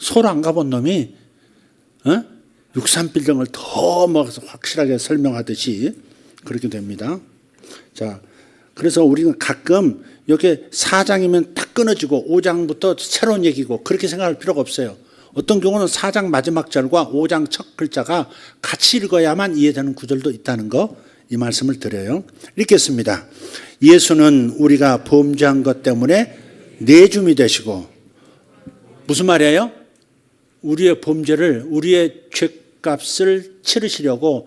서울 안 가본 놈이 63빌딩을 더 확실하게 설명하듯이 그렇게 됩니다. 자, 그래서 우리는 가끔 여기 4장이면 딱 끊어지고 5장부터 새로운 얘기고 그렇게 생각할 필요가 없어요. 어떤 경우는 4장 마지막 절과 5장 첫 글자가 같이 읽어야만 이해되는 구절도 있다는 거, 이 말씀을 드려요. 읽겠습니다. 예수는 우리가 범죄한 것 때문에 내줌이 되시고, 무슨 말이에요? 우리의 범죄를, 우리의 죄값을 치르시려고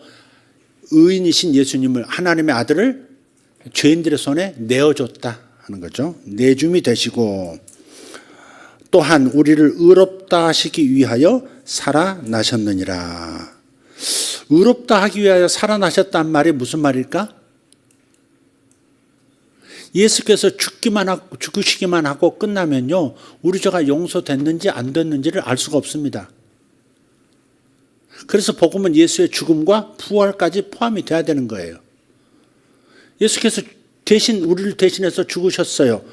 의인이신 예수님을, 하나님의 아들을 죄인들의 손에 내어줬다 하는 거죠. 내줌이 되시고, 또한 우리를 의롭다 하시기 위하여 살아나셨느니라. 의롭다 하기 위하여 살아나셨단 말이 무슨 말일까? 예수께서 죽으시기만 하고 끝나면요, 우리 죄가 용서됐는지 안 됐는지를 알 수가 없습니다. 그래서 복음은 예수의 죽음과 부활까지 포함이 돼야 되는 거예요. 예수께서 우리를 대신해서 죽으셨어요.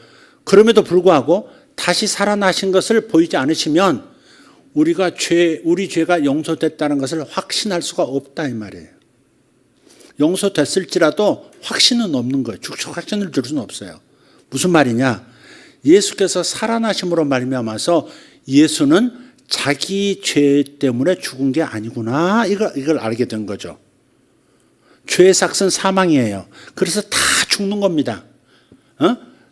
그럼에도 불구하고 다시 살아나신 것을 보이지 않으시면 우리 죄가 용서됐다는 것을 확신할 수가 없다 이 말이에요. 용서됐을지라도 확신은 없는 거예요. 확신을 줄 수는 없어요. 무슨 말이냐? 예수께서 살아나심으로 말미암아서 예수는 자기 죄 때문에 죽은 게 아니구나, 이걸 알게 된 거죠. 죄의 삭은 사망이에요. 그래서 다 죽는 겁니다.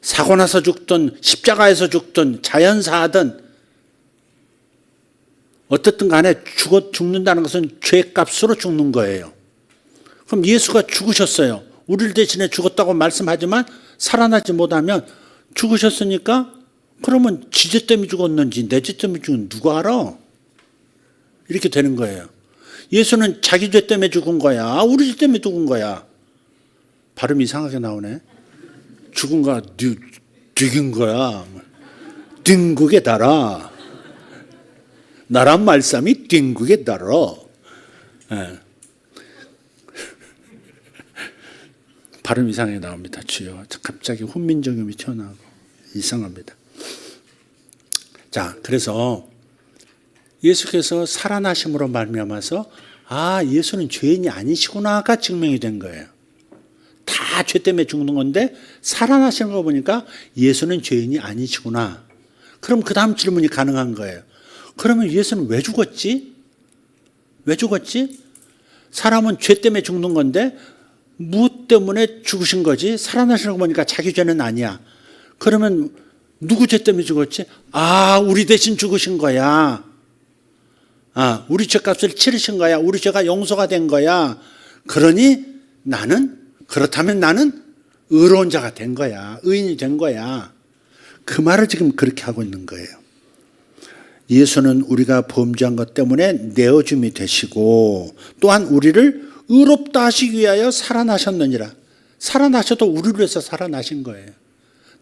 사고 나서 죽든 십자가에서 죽든 자연사하든 어떻든 간에 죽는다는 것은 죄값으로 죽는 거예요. 그럼 예수가 죽으셨어요. 우리를 대신에 죽었다고 말씀하지만 살아나지 못하면 죽으셨으니까, 그러면 지 죄 때문에 죽었는지 내 죄 때문에 죽었는지 누가 알아? 이렇게 되는 거예요. 예수는 자기 죄 때문에 죽은 거야? 우리 죄 때문에 죽은 거야? 발음이 이상하게 나오네. 죽은 거야? 죽인 거야? 띵국에 달아. 나란 말씀이 띵국에 달아. 예. 발음 이상하게 나옵니다. 주여. 갑자기 훈민정음이 튀어나오고 이상합니다. 자, 그래서 예수께서 살아나심으로 말미암아서 예수는 죄인이 아니시구나가 증명이 된 거예요. 다 죄 때문에 죽는 건데 살아나시는 거 보니까 예수는 죄인이 아니시구나. 그럼 그 다음 질문이 가능한 거예요. 그러면 예수는 왜 죽었지? 왜 죽었지? 사람은 죄 때문에 죽는 건데 무엇 때문에 죽으신 거지? 살아나시는 거 보니까 자기 죄는 아니야. 그러면 누구 죄 때문에 죽었지? 우리 대신 죽으신 거야. 우리 죄값을 치르신 거야. 우리 죄가 용서가 된 거야. 그렇다면 나는 의로운 자가 된 거야. 의인이 된 거야. 그 말을 지금 그렇게 하고 있는 거예요. 예수는 우리가 범죄한 것 때문에 내어줌이 되시고 또한 우리를 의롭다 하시기 위하여 살아나셨느니라. 살아나셔도 우리를 위해서 살아나신 거예요.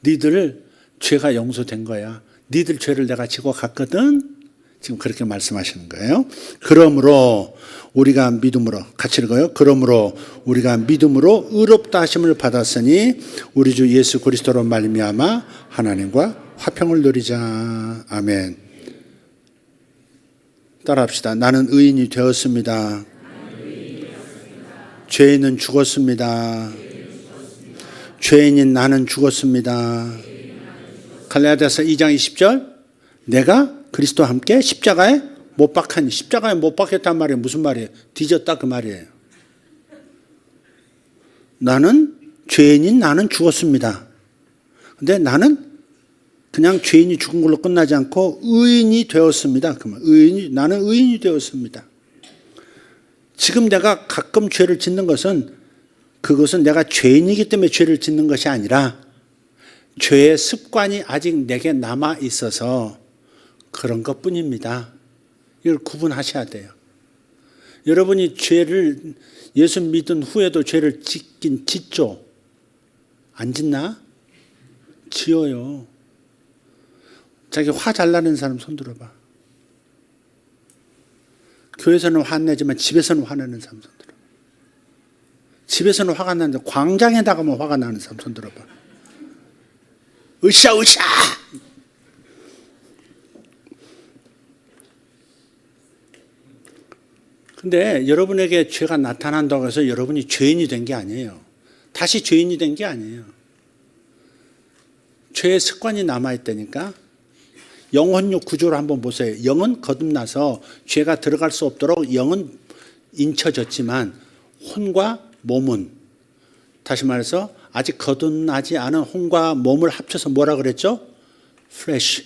니들 죄가 용서된 거야. 니들 죄를 내가 지고 갔거든. 지금 그렇게 말씀하시는 거예요. 그러므로 우리가 믿음으로, 같이 읽어요. 그러므로 우리가 믿음으로 의롭다 하심을 받았으니 우리 주 예수 그리스도로 말미암아 하나님과 화평을 누리자. 아멘. 따라합시다. 나는 의인이 되었습니다. 죄인은 죽었습니다. 죄인인 나는 죽었습니다. 갈라디아서 2장 20절. 내가 그리스도와 함께 십자가에 못 박하니. 십자가에 못 박혔단 말이에요. 무슨 말이에요? 뒤졌다 그 말이에요. 죄인인 나는 죽었습니다. 근데 나는 그냥 죄인이 죽은 걸로 끝나지 않고 의인이 되었습니다. 나는 의인이 되었습니다. 지금 내가 가끔 죄를 짓는 그것은 내가 죄인이기 때문에 죄를 짓는 것이 아니라 죄의 습관이 아직 내게 남아 있어서 그런 것뿐입니다. 이걸 구분하셔야 돼요. 여러분이 예수 믿은 후에도 죄를 짓긴 짓죠? 안 짓나? 지어요. 자기 화 잘 나는 사람 손 들어봐. 교회에서는 화내지만 집에서는 화내는 사람 손 들어봐. 집에서는 화가 나는데 광장에 나가면 화가 나는 사람 손 들어봐. 으쌰. 근데 여러분에게 죄가 나타난다고 해서 여러분이 죄인이 된 게 아니에요. 다시 죄인이 된 게 아니에요. 죄의 습관이 남아있다니까. 영혼육 구조를 한번 보세요. 영은 거듭나서 죄가 들어갈 수 없도록 영은 인쳐졌지만 혼과 몸은, 다시 말해서 아직 거듭나지 않은 혼과 몸을 합쳐서 뭐라 그랬죠? flesh,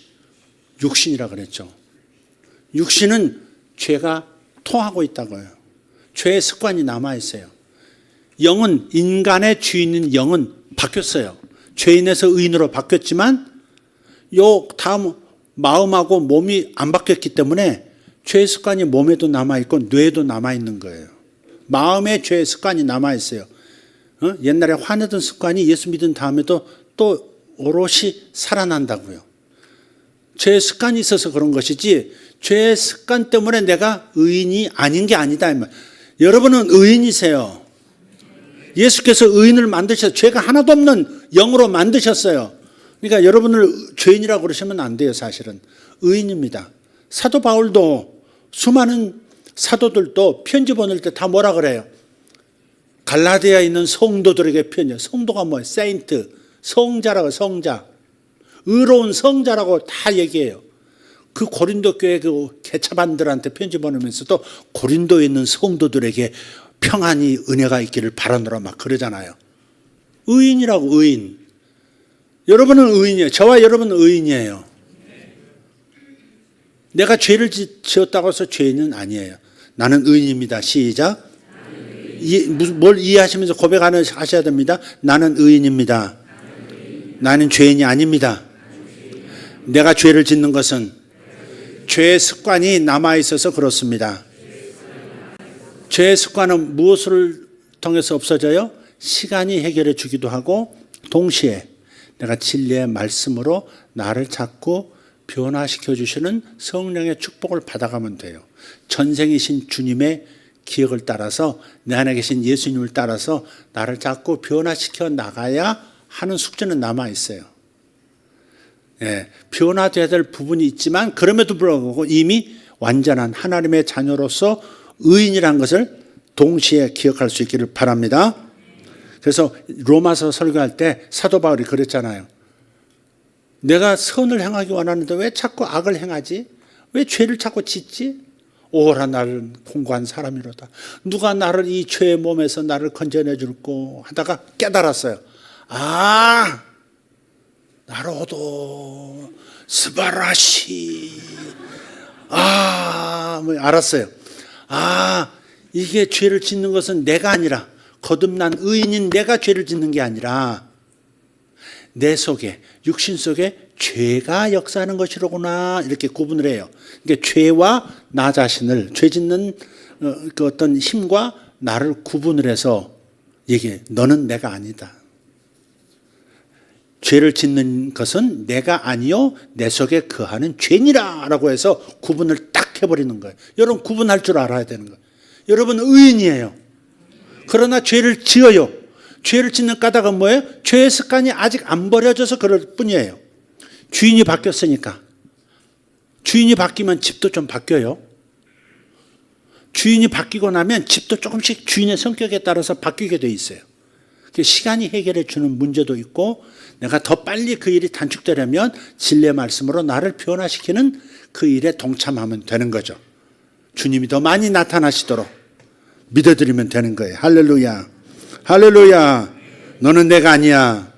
육신이라 그랬죠. 육신은 죄가 통하고 있다고요. 죄의 습관이 남아있어요. 영은, 인간의 주인인 영은 바뀌었어요. 죄인에서 의인으로 바뀌었지만 다음 마음하고 몸이 안 바뀌었기 때문에 죄의 습관이 몸에도 남아있고 뇌에도 남아있는 거예요. 마음에 죄의 습관이 남아있어요. 옛날에 화내던 습관이 예수 믿은 다음에도 또 오롯이 살아난다고요. 죄의 습관이 있어서 그런 것이지 죄의 습관 때문에 내가 의인이 아닌 게 아니다. 여러분은 의인이세요. 예수께서 의인을 만드셔서 죄가 하나도 없는 영으로 만드셨어요. 그러니까 여러분을 죄인이라고 그러시면 안 돼요. 사실은 의인입니다. 사도 바울도 수많은 사도들도 편지 보낼 때 다 뭐라 그래요? 갈라디아에 있는 성도들에게 편지. 성도가 뭐예요? 세인트, 성자라고. 성자, 의로운 성자라고 다 얘기해요. 그 고린도 교회 그 개차반들한테 편지 보내면서도 고린도에 있는 성도들에게 평안이 은혜가 있기를 바라노라 막 그러잖아요. 의인이라고. 의인. 여러분은 의인이에요. 저와 여러분은 의인이에요. 내가 죄를 지었다고 해서 죄인은 아니에요. 나는 의인입니다. 시작. 뭘 이해하시면서 고백하셔야 됩니다. 나는 의인입니다. 나는 죄인이 아닙니다. 내가 죄를 짓는 것은 죄의 습관이 남아 있어서 그렇습니다. 죄의 습관은 무엇을 통해서 없어져요? 시간이 해결해 주기도 하고 동시에 내가 진리의 말씀으로 나를 자꾸 변화시켜 주시는 성령의 축복을 받아가면 돼요. 전생이신 주님의 기억을 따라서 내 안에 계신 예수님을 따라서 나를 자꾸 변화시켜 나가야 하는 숙제는 남아 있어요. 예, 변화돼야 될 부분이 있지만 그럼에도 불구하고 이미 완전한 하나님의 자녀로서 의인이라는 것을 동시에 기억할 수 있기를 바랍니다. 그래서 로마서 설교할 때 사도 바울이 그랬잖아요. 내가 선을 행하기 원하는데 왜 자꾸 악을 행하지? 왜 죄를 자꾸 짓지? 오라 나를 공고한 사람이로다. 누가 나를 이 죄의 몸에서 나를 건져내줄고 하다가 깨달았어요. 아, 나로도 스바라시. 뭐 알았어요. 이게 죄를 짓는 것은 내가 아니라 거듭난 의인인 내가 죄를 짓는 게 아니라 내 속에 육신 속에 죄가 역사하는 것이로구나 이렇게 구분을 해요. 그러니까 죄와 나 자신을 죄 짓는 그 어떤 힘과 나를 구분을 해서 얘기해. 너는 내가 아니다. 죄를 짓는 것은 내가 아니요 내 속에 거하는 죄니라 라고 해서 구분을 딱 해버리는 거예요. 여러분 구분할 줄 알아야 되는 거예요. 여러분 의인이에요. 그러나 죄를 지어요. 죄를 짓는 까닭은 뭐예요? 죄의 습관이 아직 안 버려져서 그럴 뿐이에요. 주인이 바뀌었으니까. 주인이 바뀌면 집도 좀 바뀌어요. 주인이 바뀌고 나면 집도 조금씩 주인의 성격에 따라서 바뀌게 돼 있어요. 시간이 해결해 주는 문제도 있고 내가 더 빨리 그 일이 단축되려면 진리의 말씀으로 나를 변화시키는 그 일에 동참하면 되는 거죠. 주님이 더 많이 나타나시도록 믿어드리면 되는 거예요. 할렐루야. 할렐루야. 너는 내가 아니야.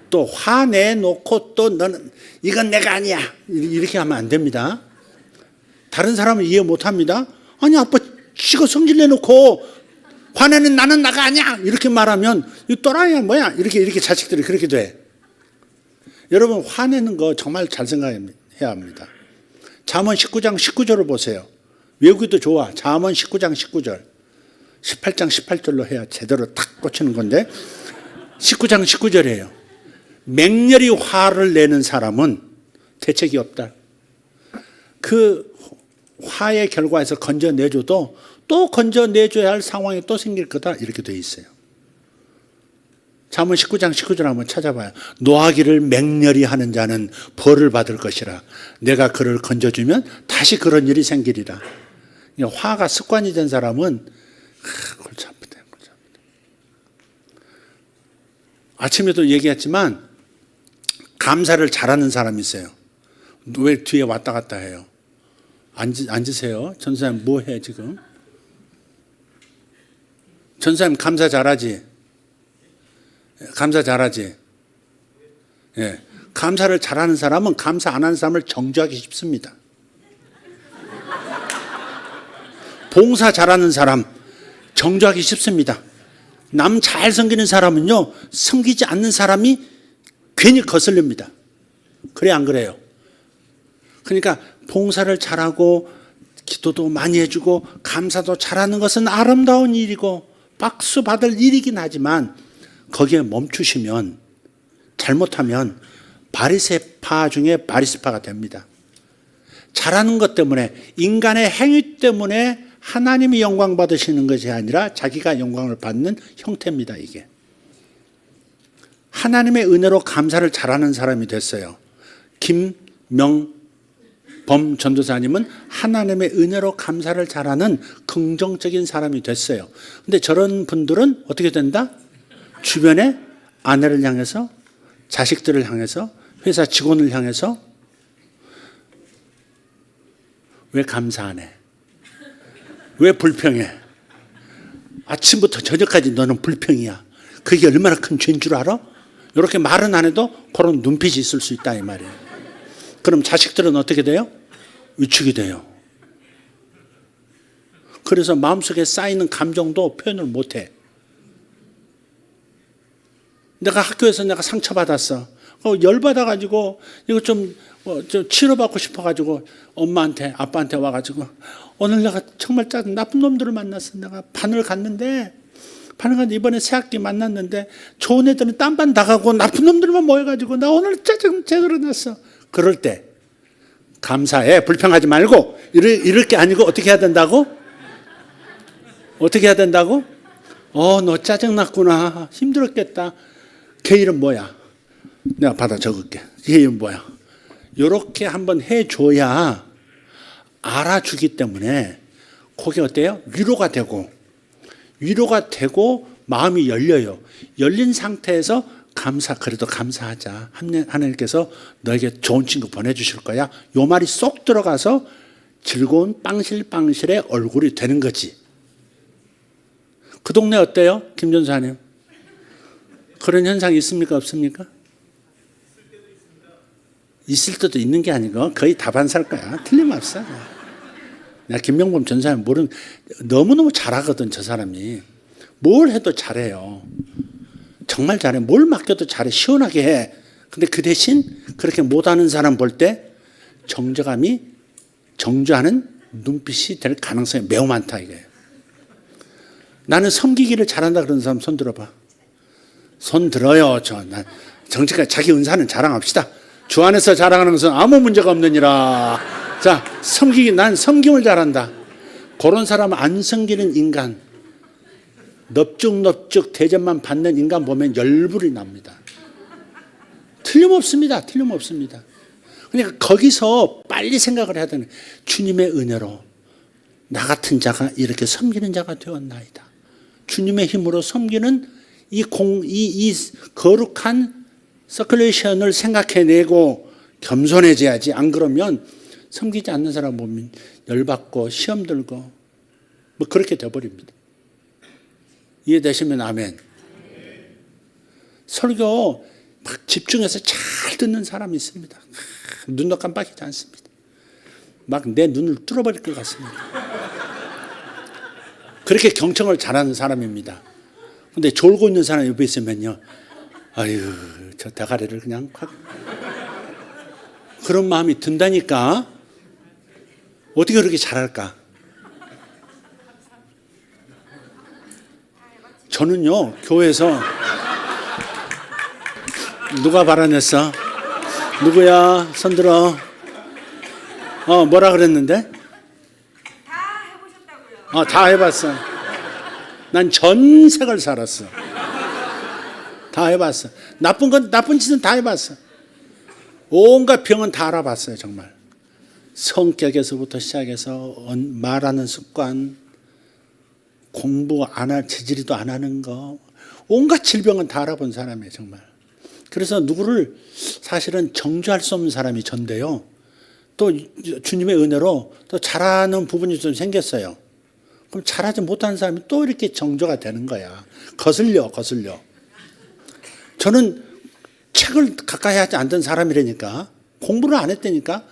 또 화내놓고 또 너는 이건 내가 아니야 이렇게 하면 안 됩니다. 다른 사람은 이해 못합니다. 아니 아빠 지가 성질내놓고 화내는 나는 나가 아니야 이렇게 말하면 이 또라이야 뭐야 이렇게 자식들이 그렇게 돼. 여러분 화내는 거 정말 잘 생각해야 합니다. 잠언 19장 19절을 보세요. 외우기도 좋아. 잠언 19장 19절 18장 18절로 해야 제대로 탁 꽂히는 건데 19장 19절이에요. 맹렬히 화를 내는 사람은 대책이 없다. 그 화의 결과에서 건져내줘도 또 건져내줘야 할 상황이 또 생길 거다 이렇게 돼 있어요. 잠언 19장 19절 한번 찾아봐요. 노하기를 맹렬히 하는 자는 벌을 받을 것이라. 내가 그를 건져주면 다시 그런 일이 생기리라. 화가 습관이 된 사람은 골치 아프다. 아침에도 얘기했지만 감사를 잘하는 사람이 있어요. 왜 뒤에 왔다 갔다 해요? 앉으세요. 전사님 뭐 해 지금? 전사님 감사 잘하지? 감사 잘하지? 예. 감사를 잘하는 사람은 감사 안 하는 사람을 정죄하기 쉽습니다. 봉사 잘하는 사람 정죄하기 쉽습니다. 남 잘 섬기는 사람은요 섬기지 않는 사람이 괜히 거슬립니다. 그래 안 그래요? 그러니까 봉사를 잘하고 기도도 많이 해주고 감사도 잘하는 것은 아름다운 일이고 박수 받을 일이긴 하지만 거기에 멈추시면 잘못하면 바리새파 중에 바리새파가 됩니다. 잘하는 것 때문에 인간의 행위 때문에 하나님이 영광 받으시는 것이 아니라 자기가 영광을 받는 형태입니다. 이게 하나님의 은혜로 감사를 잘하는 사람이 됐어요. 김명범 전도사님은 하나님의 은혜로 감사를 잘하는 긍정적인 사람이 됐어요. 근데 저런 분들은 어떻게 된다? 주변에 아내를 향해서 자식들을 향해서 회사 직원을 향해서 왜 감사 안 해? 왜 불평해? 아침부터 저녁까지 너는 불평이야. 그게 얼마나 큰 죄인 줄 알아? 이렇게 말은 안 해도 그런 눈빛이 있을 수 있다 이 말이에요. 그럼 자식들은 어떻게 돼요? 위축이 돼요. 그래서 마음속에 쌓이는 감정도 표현을 못해. 내가 학교에서 내가 상처받았어. 열받아가지고 이거 좀 치료받고 싶어가지고 엄마한테 아빠한테 와가지고 오늘 내가 정말 나쁜 놈들을 만났어. 내가 반을 갔는데 이번에 새학기 만났는데 좋은 애들은 딴반 다 가고 나쁜 놈들만 모여가지고 나 오늘 짜증 제대로 났어. 그럴 때 감사해. 불평하지 말고 이럴 게 아니고 어떻게 해야 된다고? 어떻게 해야 된다고? 너 짜증났구나. 힘들었겠다. 걔 이름 뭐야? 내가 받아 적을게. 걔 이름 뭐야? 이렇게 한번 해줘야 알아주기 때문에 그게 어때요? 위로가 되고 마음이 열려요. 열린 상태에서 그래도 감사하자. 하나님께서 너에게 좋은 친구 보내주실 거야. 요 말이 쏙 들어가서 즐거운 빵실빵실의 얼굴이 되는 거지. 그 동네 어때요? 김 전사님? 그런 현상이 있습니까? 없습니까? 있을 때도 있는 게 아니고 거의 다반사일 거야. 틀림없어. 내가 김명범 전사님 너무너무 잘하거든. 저 사람이. 뭘 해도 잘해요. 정말 잘해. 뭘 맡겨도 잘해. 시원하게 해. 근데 그 대신 그렇게 못하는 사람 볼 때 정죄하는 눈빛이 될 가능성이 매우 많다 이거예요. 나는 섬기기를 잘한다 그러는 사람 손 들어봐. 손 들어요. 난 정직하게 자기 은사는 자랑합시다. 주 안에서 자랑하는 것은 아무 문제가 없느니라. 자, 난 섬김을 잘한다. 그런 사람 안 섬기는 인간, 넙죽넙죽 대접만 받는 인간 보면 열불이 납니다. 틀림없습니다. 그러니까 거기서 빨리 생각을 해야 되는 주님의 은혜로 나 같은 자가 이렇게 섬기는 자가 되었나이다. 주님의 힘으로 섬기는 이 거룩한 서큘레이션을 생각해내고 겸손해져야지. 안 그러면 섬기지 않는 사람 보면 열받고 시험 들고 뭐 그렇게 돼버립니다. 이해되시면 아멘. 설교 막 집중해서 잘 듣는 사람이 있습니다. 눈도 깜빡이지 않습니다. 막 내 눈을 뚫어버릴 것 같습니다. 그렇게 경청을 잘하는 사람입니다. 근데 졸고 있는 사람 옆에 있으면요, 아유, 저 대가리를 그냥 확. 그런 마음이 든다니까. 어떻게 그렇게 잘할까? 저는요, 교회에서 누가 발언했어? 누구야? 손 들어. 뭐라 그랬는데? 다 해보셨다고요? 다 해봤어. 난 전생을 살았어. 다 해봤어. 나쁜 짓은 다 해봤어. 온갖 병은 다 알아봤어요, 정말. 성격에서부터 시작해서 말하는 습관, 공부 재질이도 안 하는 거, 온갖 질병은 다 알아본 사람이에요, 정말. 그래서 누구를 사실은 정죄할 수 없는 사람이 전데요. 또 주님의 은혜로 또 잘하는 부분이 좀 생겼어요. 그럼 잘하지 못하는 사람이 또 이렇게 정죄가 되는 거야. 거슬려. 저는 책을 가까이 하지 않던 사람이라니까, 공부를 안 했다니까,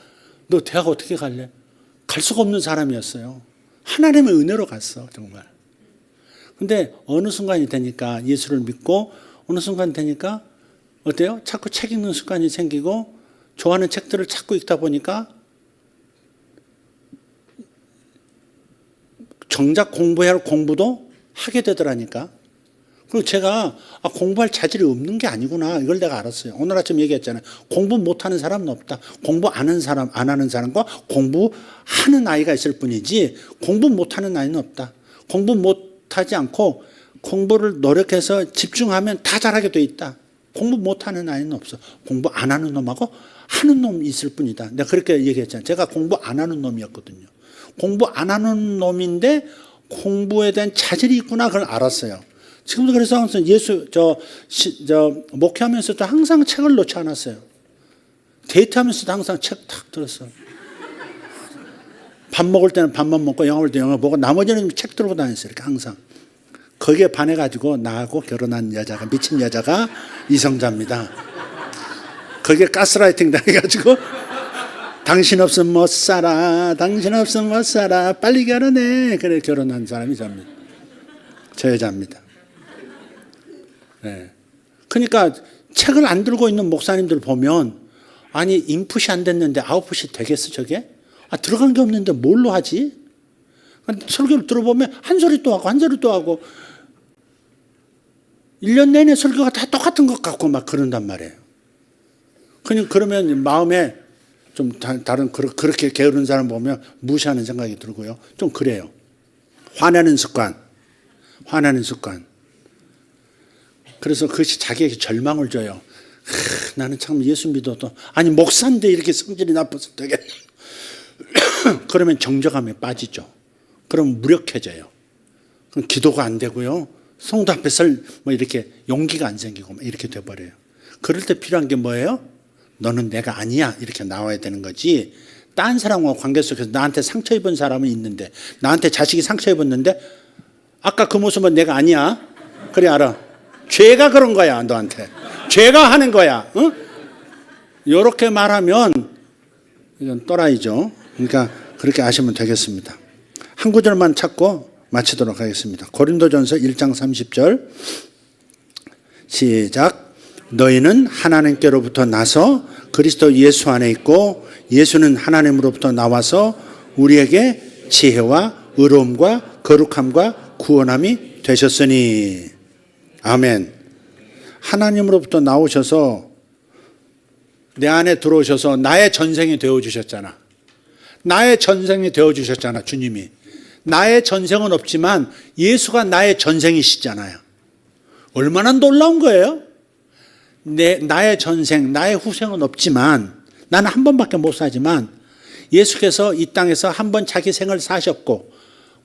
너 대학 어떻게 갈래? 갈 수가 없는 사람이었어요. 하나님의 은혜로 갔어, 정말. 근데 어느 순간이 되니까 예수를 믿고 어느 순간 되니까 어때요? 자꾸 책 읽는 습관이 생기고 좋아하는 책들을 자꾸 읽다 보니까 정작 공부해야 할 공부도 하게 되더라니까. 그리고 제가 공부할 자질이 없는 게 아니구나, 이걸 내가 알았어요. 오늘 아침 얘기했잖아요. 공부 못하는 사람은 없다. 공부 안 하는 사람과 공부하는 아이가 있을 뿐이지 공부 못하는 아이는 없다. 공부 못하지 않고 공부를 노력해서 집중하면 다 잘하게 돼 있다. 공부 못하는 아이는 없어. 공부 안 하는 놈하고 하는 놈이 있을 뿐이다. 내가 그렇게 얘기했잖아요. 제가 공부 안 하는 놈이었거든요. 공부 안 하는 놈인데 공부에 대한 자질이 있구나, 그걸 알았어요. 지금도 그래서 항상 목회하면서도 항상 책을 놓지 않았어요. 데이트하면서도 항상 책 탁 들었어요. 밥 먹을 때는 밥만 먹고 영화 볼 때 영화 보고 나머지는 책 들고 다녔어요. 이렇게 항상. 거기에 반해가지고 나하고 결혼한 여자가, 미친 여자가 이성자입니다. 거기에 가스라이팅 당해가지고 당신 없으면 못 살아, 당신 없으면 못 살아, 빨리 결혼해. 그래 결혼한 사람이 저입니다. 저 여자입니다. 네. 그러니까 책을 안 들고 있는 목사님들 보면 아니 인풋이 안 됐는데 아웃풋이 되겠어 저게? 들어간 게 없는데 뭘로 하지? 설교를 들어보면 한 소리 또 하고 한 소리 또 하고 1년 내내 설교가 다 똑같은 것 같고 막 그런단 말이에요. 그러면 마음에 좀 다른 그렇게 게으른 사람 보면 무시하는 생각이 들고요. 좀 그래요. 화내는 습관. 그래서 그것이 자기에게 절망을 줘요. 나는 참 예수 믿어도 아니 목사인데 이렇게 성질이 나빠서 되겠나. 그러면 정죄감에 빠지죠. 그럼 무력해져요. 그럼 기도가 안 되고요. 성도 앞에 뭐 이렇게 용기가 안 생기고 막 이렇게 돼버려요. 그럴 때 필요한 게 뭐예요? 너는 내가 아니야 이렇게 나와야 되는 거지. 딴 사람과 관계 속에서 나한테 상처 입은 사람은 있는데 나한테 자식이 상처 입었는데 아까 그 모습은 내가 아니야. 그래 알아. 죄가 그런 거야 너한테. 죄가 하는 거야. 응? 이렇게 말하면 이건 또라이죠. 그러니까 그렇게 아시면 되겠습니다. 한 구절만 찾고 마치도록 하겠습니다. 고린도전서 1장 30절 시작. 너희는 하나님께로부터 나서 그리스도 예수 안에 있고 예수는 하나님으로부터 나와서 우리에게 지혜와 의로움과 거룩함과 구원함이 되셨으니. 아멘. 하나님으로부터 나오셔서 내 안에 들어오셔서 나의 전생이 되어주셨잖아. 나의 전생이 되어주셨잖아 주님이. 나의 전생은 없지만 예수가 나의 전생이시잖아요. 얼마나 놀라운 거예요. 나의 전생, 나의 후생은 없지만 나는 한 번밖에 못 사지만 예수께서 이 땅에서 한 번 자기 생을 사셨고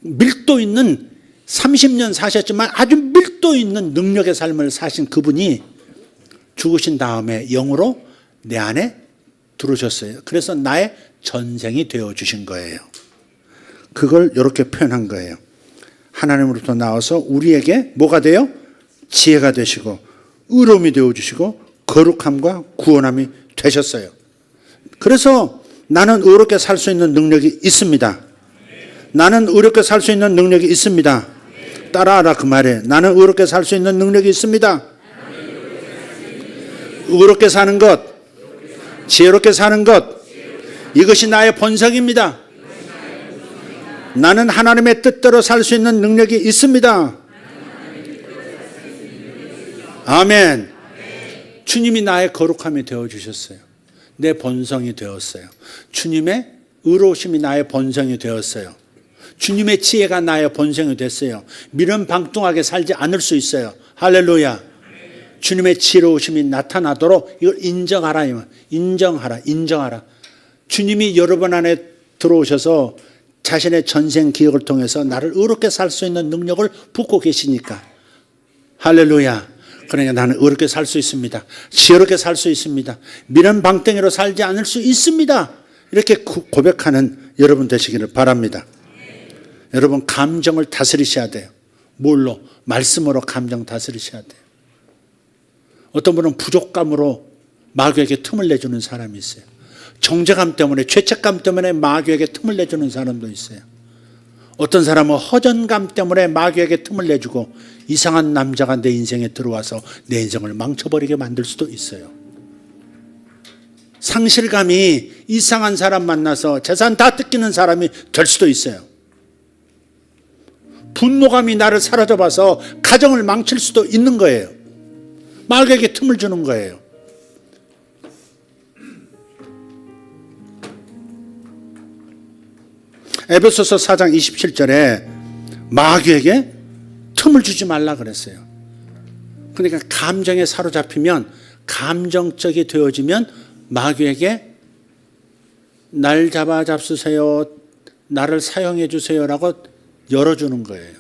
밀도 있는 30년 사셨지만 아주 밀도 있는 능력의 삶을 사신 그분이 죽으신 다음에 영으로 내 안에 들어오셨어요. 그래서 나의 전생이 되어주신 거예요. 그걸 이렇게 표현한 거예요. 하나님으로부터 나와서 우리에게 뭐가 돼요? 지혜가 되시고 의로움이 되어주시고 거룩함과 구원함이 되셨어요. 그래서 나는 의롭게 살 수 있는 능력이 있습니다. 나는 의롭게 살 수 있는 능력이 있습니다. 따라하라 그 말에. 나는 의롭게 살 수 있는 능력이 있습니다. 의롭게 사는 것, 지혜롭게 사는 것, 이것이 나의 본성입니다. 나는 하나님의 뜻대로 살 수 있는 능력이 있습니다. 아멘. 주님이 나의 거룩함이 되어주셨어요. 내 본성이 되었어요. 주님의 의로우심이 나의 본성이 되었어요. 주님의 지혜가 나의 본성이 됐어요. 미련방뚱하게 살지 않을 수 있어요. 할렐루야. 주님의 지혜로우심이 나타나도록 이걸 인정하라. 인정하라. 주님이 여러분 안에 들어오셔서 자신의 전생 기억을 통해서 나를 의롭게 살 수 있는 능력을 붓고 계시니까. 할렐루야. 그러니까 나는 의롭게 살 수 있습니다. 지혜롭게 살 수 있습니다. 미련방땡이로 살지 않을 수 있습니다. 이렇게 고백하는 여러분 되시기를 바랍니다. 여러분 감정을 다스리셔야 돼요. 뭘로? 말씀으로 감정 다스리셔야 돼요. 어떤 분은 부족감으로 마귀에게 틈을 내주는 사람이 있어요. 정죄감 때문에, 죄책감 때문에 마귀에게 틈을 내주는 사람도 있어요. 어떤 사람은 허전감 때문에 마귀에게 틈을 내주고 이상한 남자가 내 인생에 들어와서 내 인생을 망쳐버리게 만들 수도 있어요. 상실감이 이상한 사람 만나서 재산 다 뜯기는 사람이 될 수도 있어요. 분노감이 나를 사로잡아서 가정을 망칠 수도 있는 거예요. 마귀에게 틈을 주는 거예요. 에베소서 4장 27절에 마귀에게 틈을 주지 말라 그랬어요. 그러니까 감정에 사로잡히면, 감정적이 되어지면 마귀에게 날 잡으세요, 나를 사용해 주세요라고 열어주는 거예요.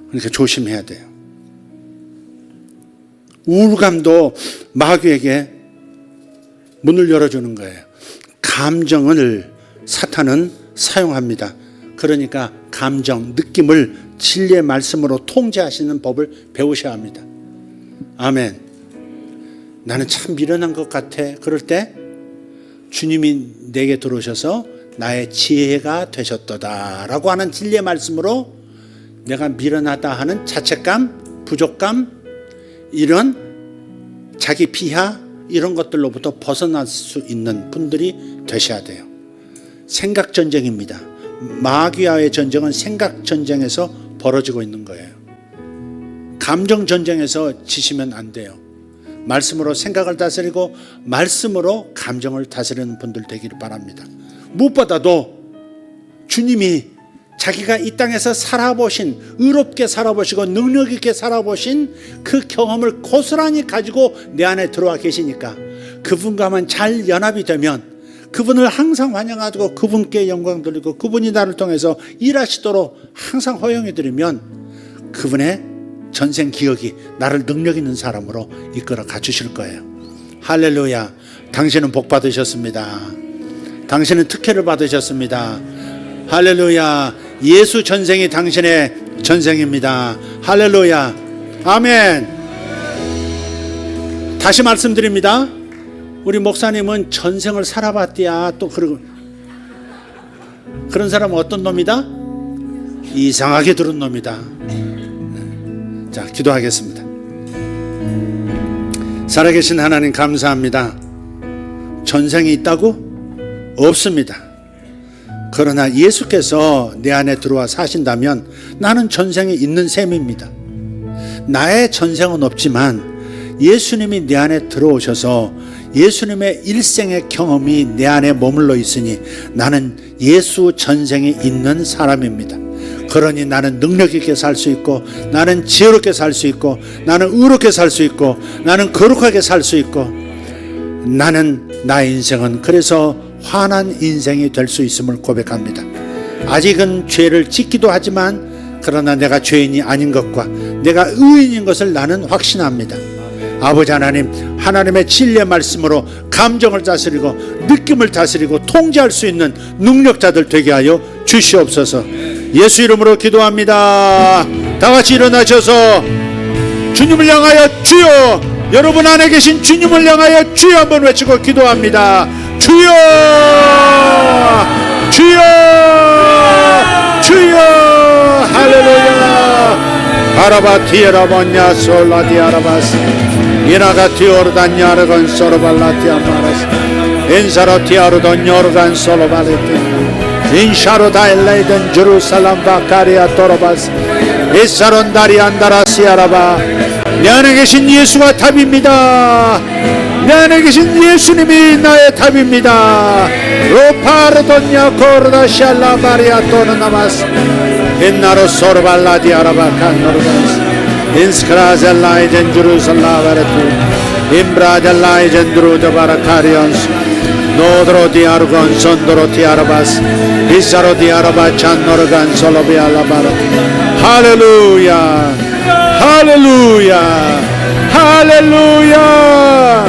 그러니까 조심해야 돼요. 우울감도 마귀에게 문을 열어주는 거예요. 감정을 사탄은 사용합니다. 그러니까 감정, 느낌을 진리의 말씀으로 통제하시는 법을 배우셔야 합니다. 아멘. 나는 참 미련한 것 같아. 그럴 때 주님이 내게 들어오셔서 나의 지혜가 되셨도다 라고 하는 진리의 말씀으로 내가 미련하다 하는 자책감, 부족감, 이런 자기 비하 이런 것들로부터 벗어날 수 있는 분들이 되셔야 돼요. 생각 전쟁입니다. 마귀와의 전쟁은 생각 전쟁에서 벌어지고 있는 거예요. 감정 전쟁에서 지시면 안 돼요. 말씀으로 생각을 다스리고 말씀으로 감정을 다스리는 분들 되기를 바랍니다. 무엇보다도 주님이 자기가 이 땅에서 살아보신, 의롭게 살아보시고 능력 있게 살아보신 그 경험을 고스란히 가지고 내 안에 들어와 계시니까 그분과만 잘 연합이 되면, 그분을 항상 환영하고 그분께 영광 돌리고 그분이 나를 통해서 일하시도록 항상 허용해 드리면 그분의 전생 기억이 나를 능력 있는 사람으로 이끌어 가주실 거예요. 할렐루야. 당신은 복 받으셨습니다. 당신은 특혜를 받으셨습니다. 할렐루야. 예수 전생이 당신의 전생입니다. 할렐루야. 아멘. 다시 말씀드립니다. 우리 목사님은 전생을 살아봤디야. 또 그런 사람은 어떤 놈이다? 이상하게 들은 놈이다. 자, 기도하겠습니다. 살아계신 하나님 감사합니다. 전생이 있다고? 없습니다. 그러나 예수께서 내 안에 들어와 사신다면 나는 전생이 있는 셈입니다. 나의 전생은 없지만 예수님이 내 안에 들어오셔서 예수님의 일생의 경험이 내 안에 머물러 있으니 나는 예수 전생이 있는 사람입니다. 그러니 나는 능력 있게 살 수 있고, 나는 지혜롭게 살 수 있고, 나는 의롭게 살 수 있고, 나는 거룩하게 살 수 있고, 나는 나의 인생은 그래서 환한 인생이 될 수 있음을 고백합니다. 아직은 죄를 짓기도 하지만 그러나 내가 죄인이 아닌 것과 내가 의인인 것을 나는 확신합니다. 아버지 하나님, 하나님의 진리의 말씀으로 감정을 다스리고 느낌을 다스리고 통제할 수 있는 능력자들 되게 하여 주시옵소서. 예수 이름으로 기도합니다. 다 같이 일어나셔서 주님을 향하여 주여, 여러분 안에 계신 주님을 향하여 주여 한번 외치고 기도합니다. 주여, 주여, 주여. 할렐루야. 아라바티에라보냐 솔라디아라바스 이나가티오르단야르건 소로발라티아마라스 인사로티아르던 요르간 솔로발레티 인샤로다일레이든 제루살렘 바카리아 토로바스 이사론다리안다라시아라바. 내 안에 계신 예수가 답입니다. 내 안에 계신 예수님이 나의 답입니다. 로파르돈야 코르다 샬라바리아 토르나마스 인나로 소르발라디아라바칸 노르바스 인스크라젤라이젠 주루살라바레투 임브라델라이젠 드루드바라카리온스 노드로디아르건 손드로티아라바스 이사로디아라바찬 노르간 솔로비알라바라. 할렐루야, 할렐루야, 할렐루야.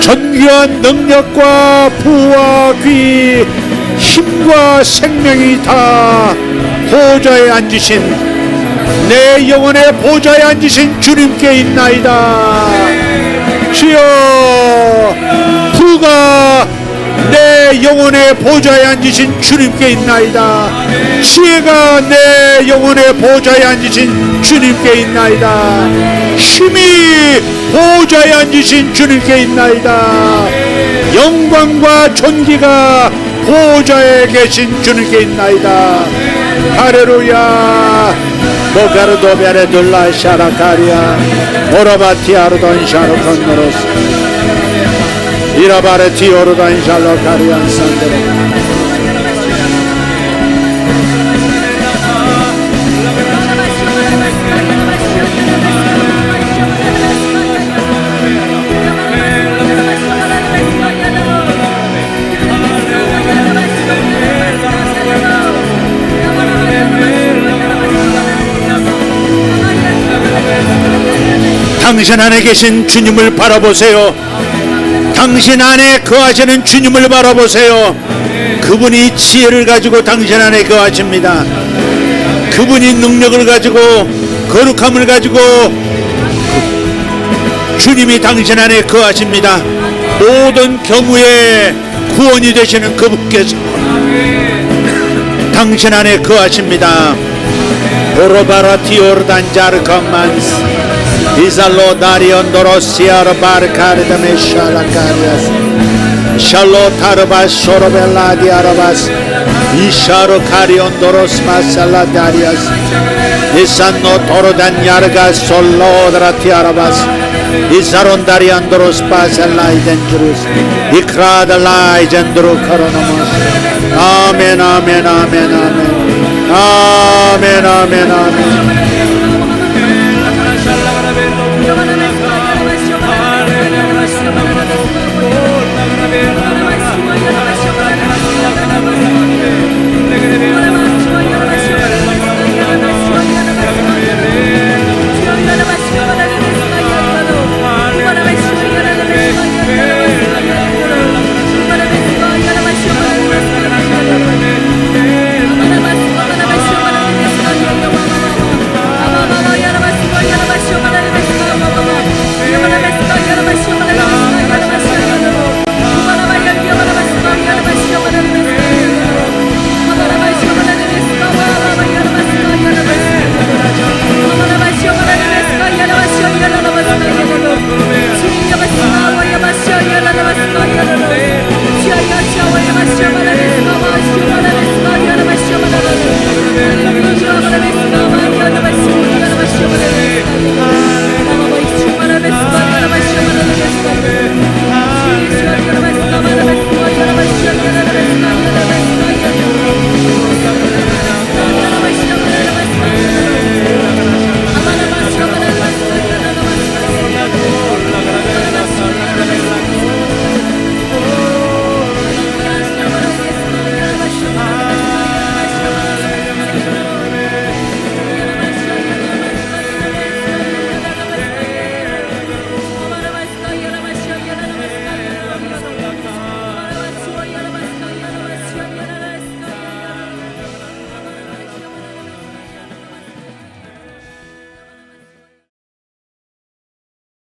존귀한 능력과 부와 귀, 힘과 생명이 다 보좌에 앉으신, 내 영혼의 보좌에 앉으신 주님께 있나이다. 주여, 부가 내 영혼의 보좌에 앉으신 주님께 있나이다. 지혜가 내 영혼의 보좌에 앉으신 주님께 있나이다. 힘이 보좌에 앉으신 주님께 있나이다. 영광과 존귀가 보좌에 계신 주님께 있나이다. 할렐루야. 모가르도베레 둘라 샤라카리아 오라바티아르돈 샤르콘노로스 이라바레 티오르단 샬로카리안 산데로. 당신 안에 계신 주님을 바라보세요. 당신 안에 거하시는 주님을 바라보세요. 그분이 지혜를 가지고 당신 안에 거하십니다. 그분이 능력을 가지고 거룩함을 가지고 주님이 당신 안에 거하십니다. 모든 경우에 구원이 되시는 그분께서 당신 안에 거하십니다. 오로바라티오르단자르칸만스 이살로 다리온도로시아로 바르카르다 메샬라카리아스 샬로 타르바 소로벨라디아라바스 이샤로 카리온도로스 마살라다리아스 이산노 토로단 야르가 솔로드라티아라바스 이사론 다리안도로스 바살라이덴드루스 이크라달라이젠드루 카로나마스 아멘 아멘 아멘 아멘 아멘 아멘 아멘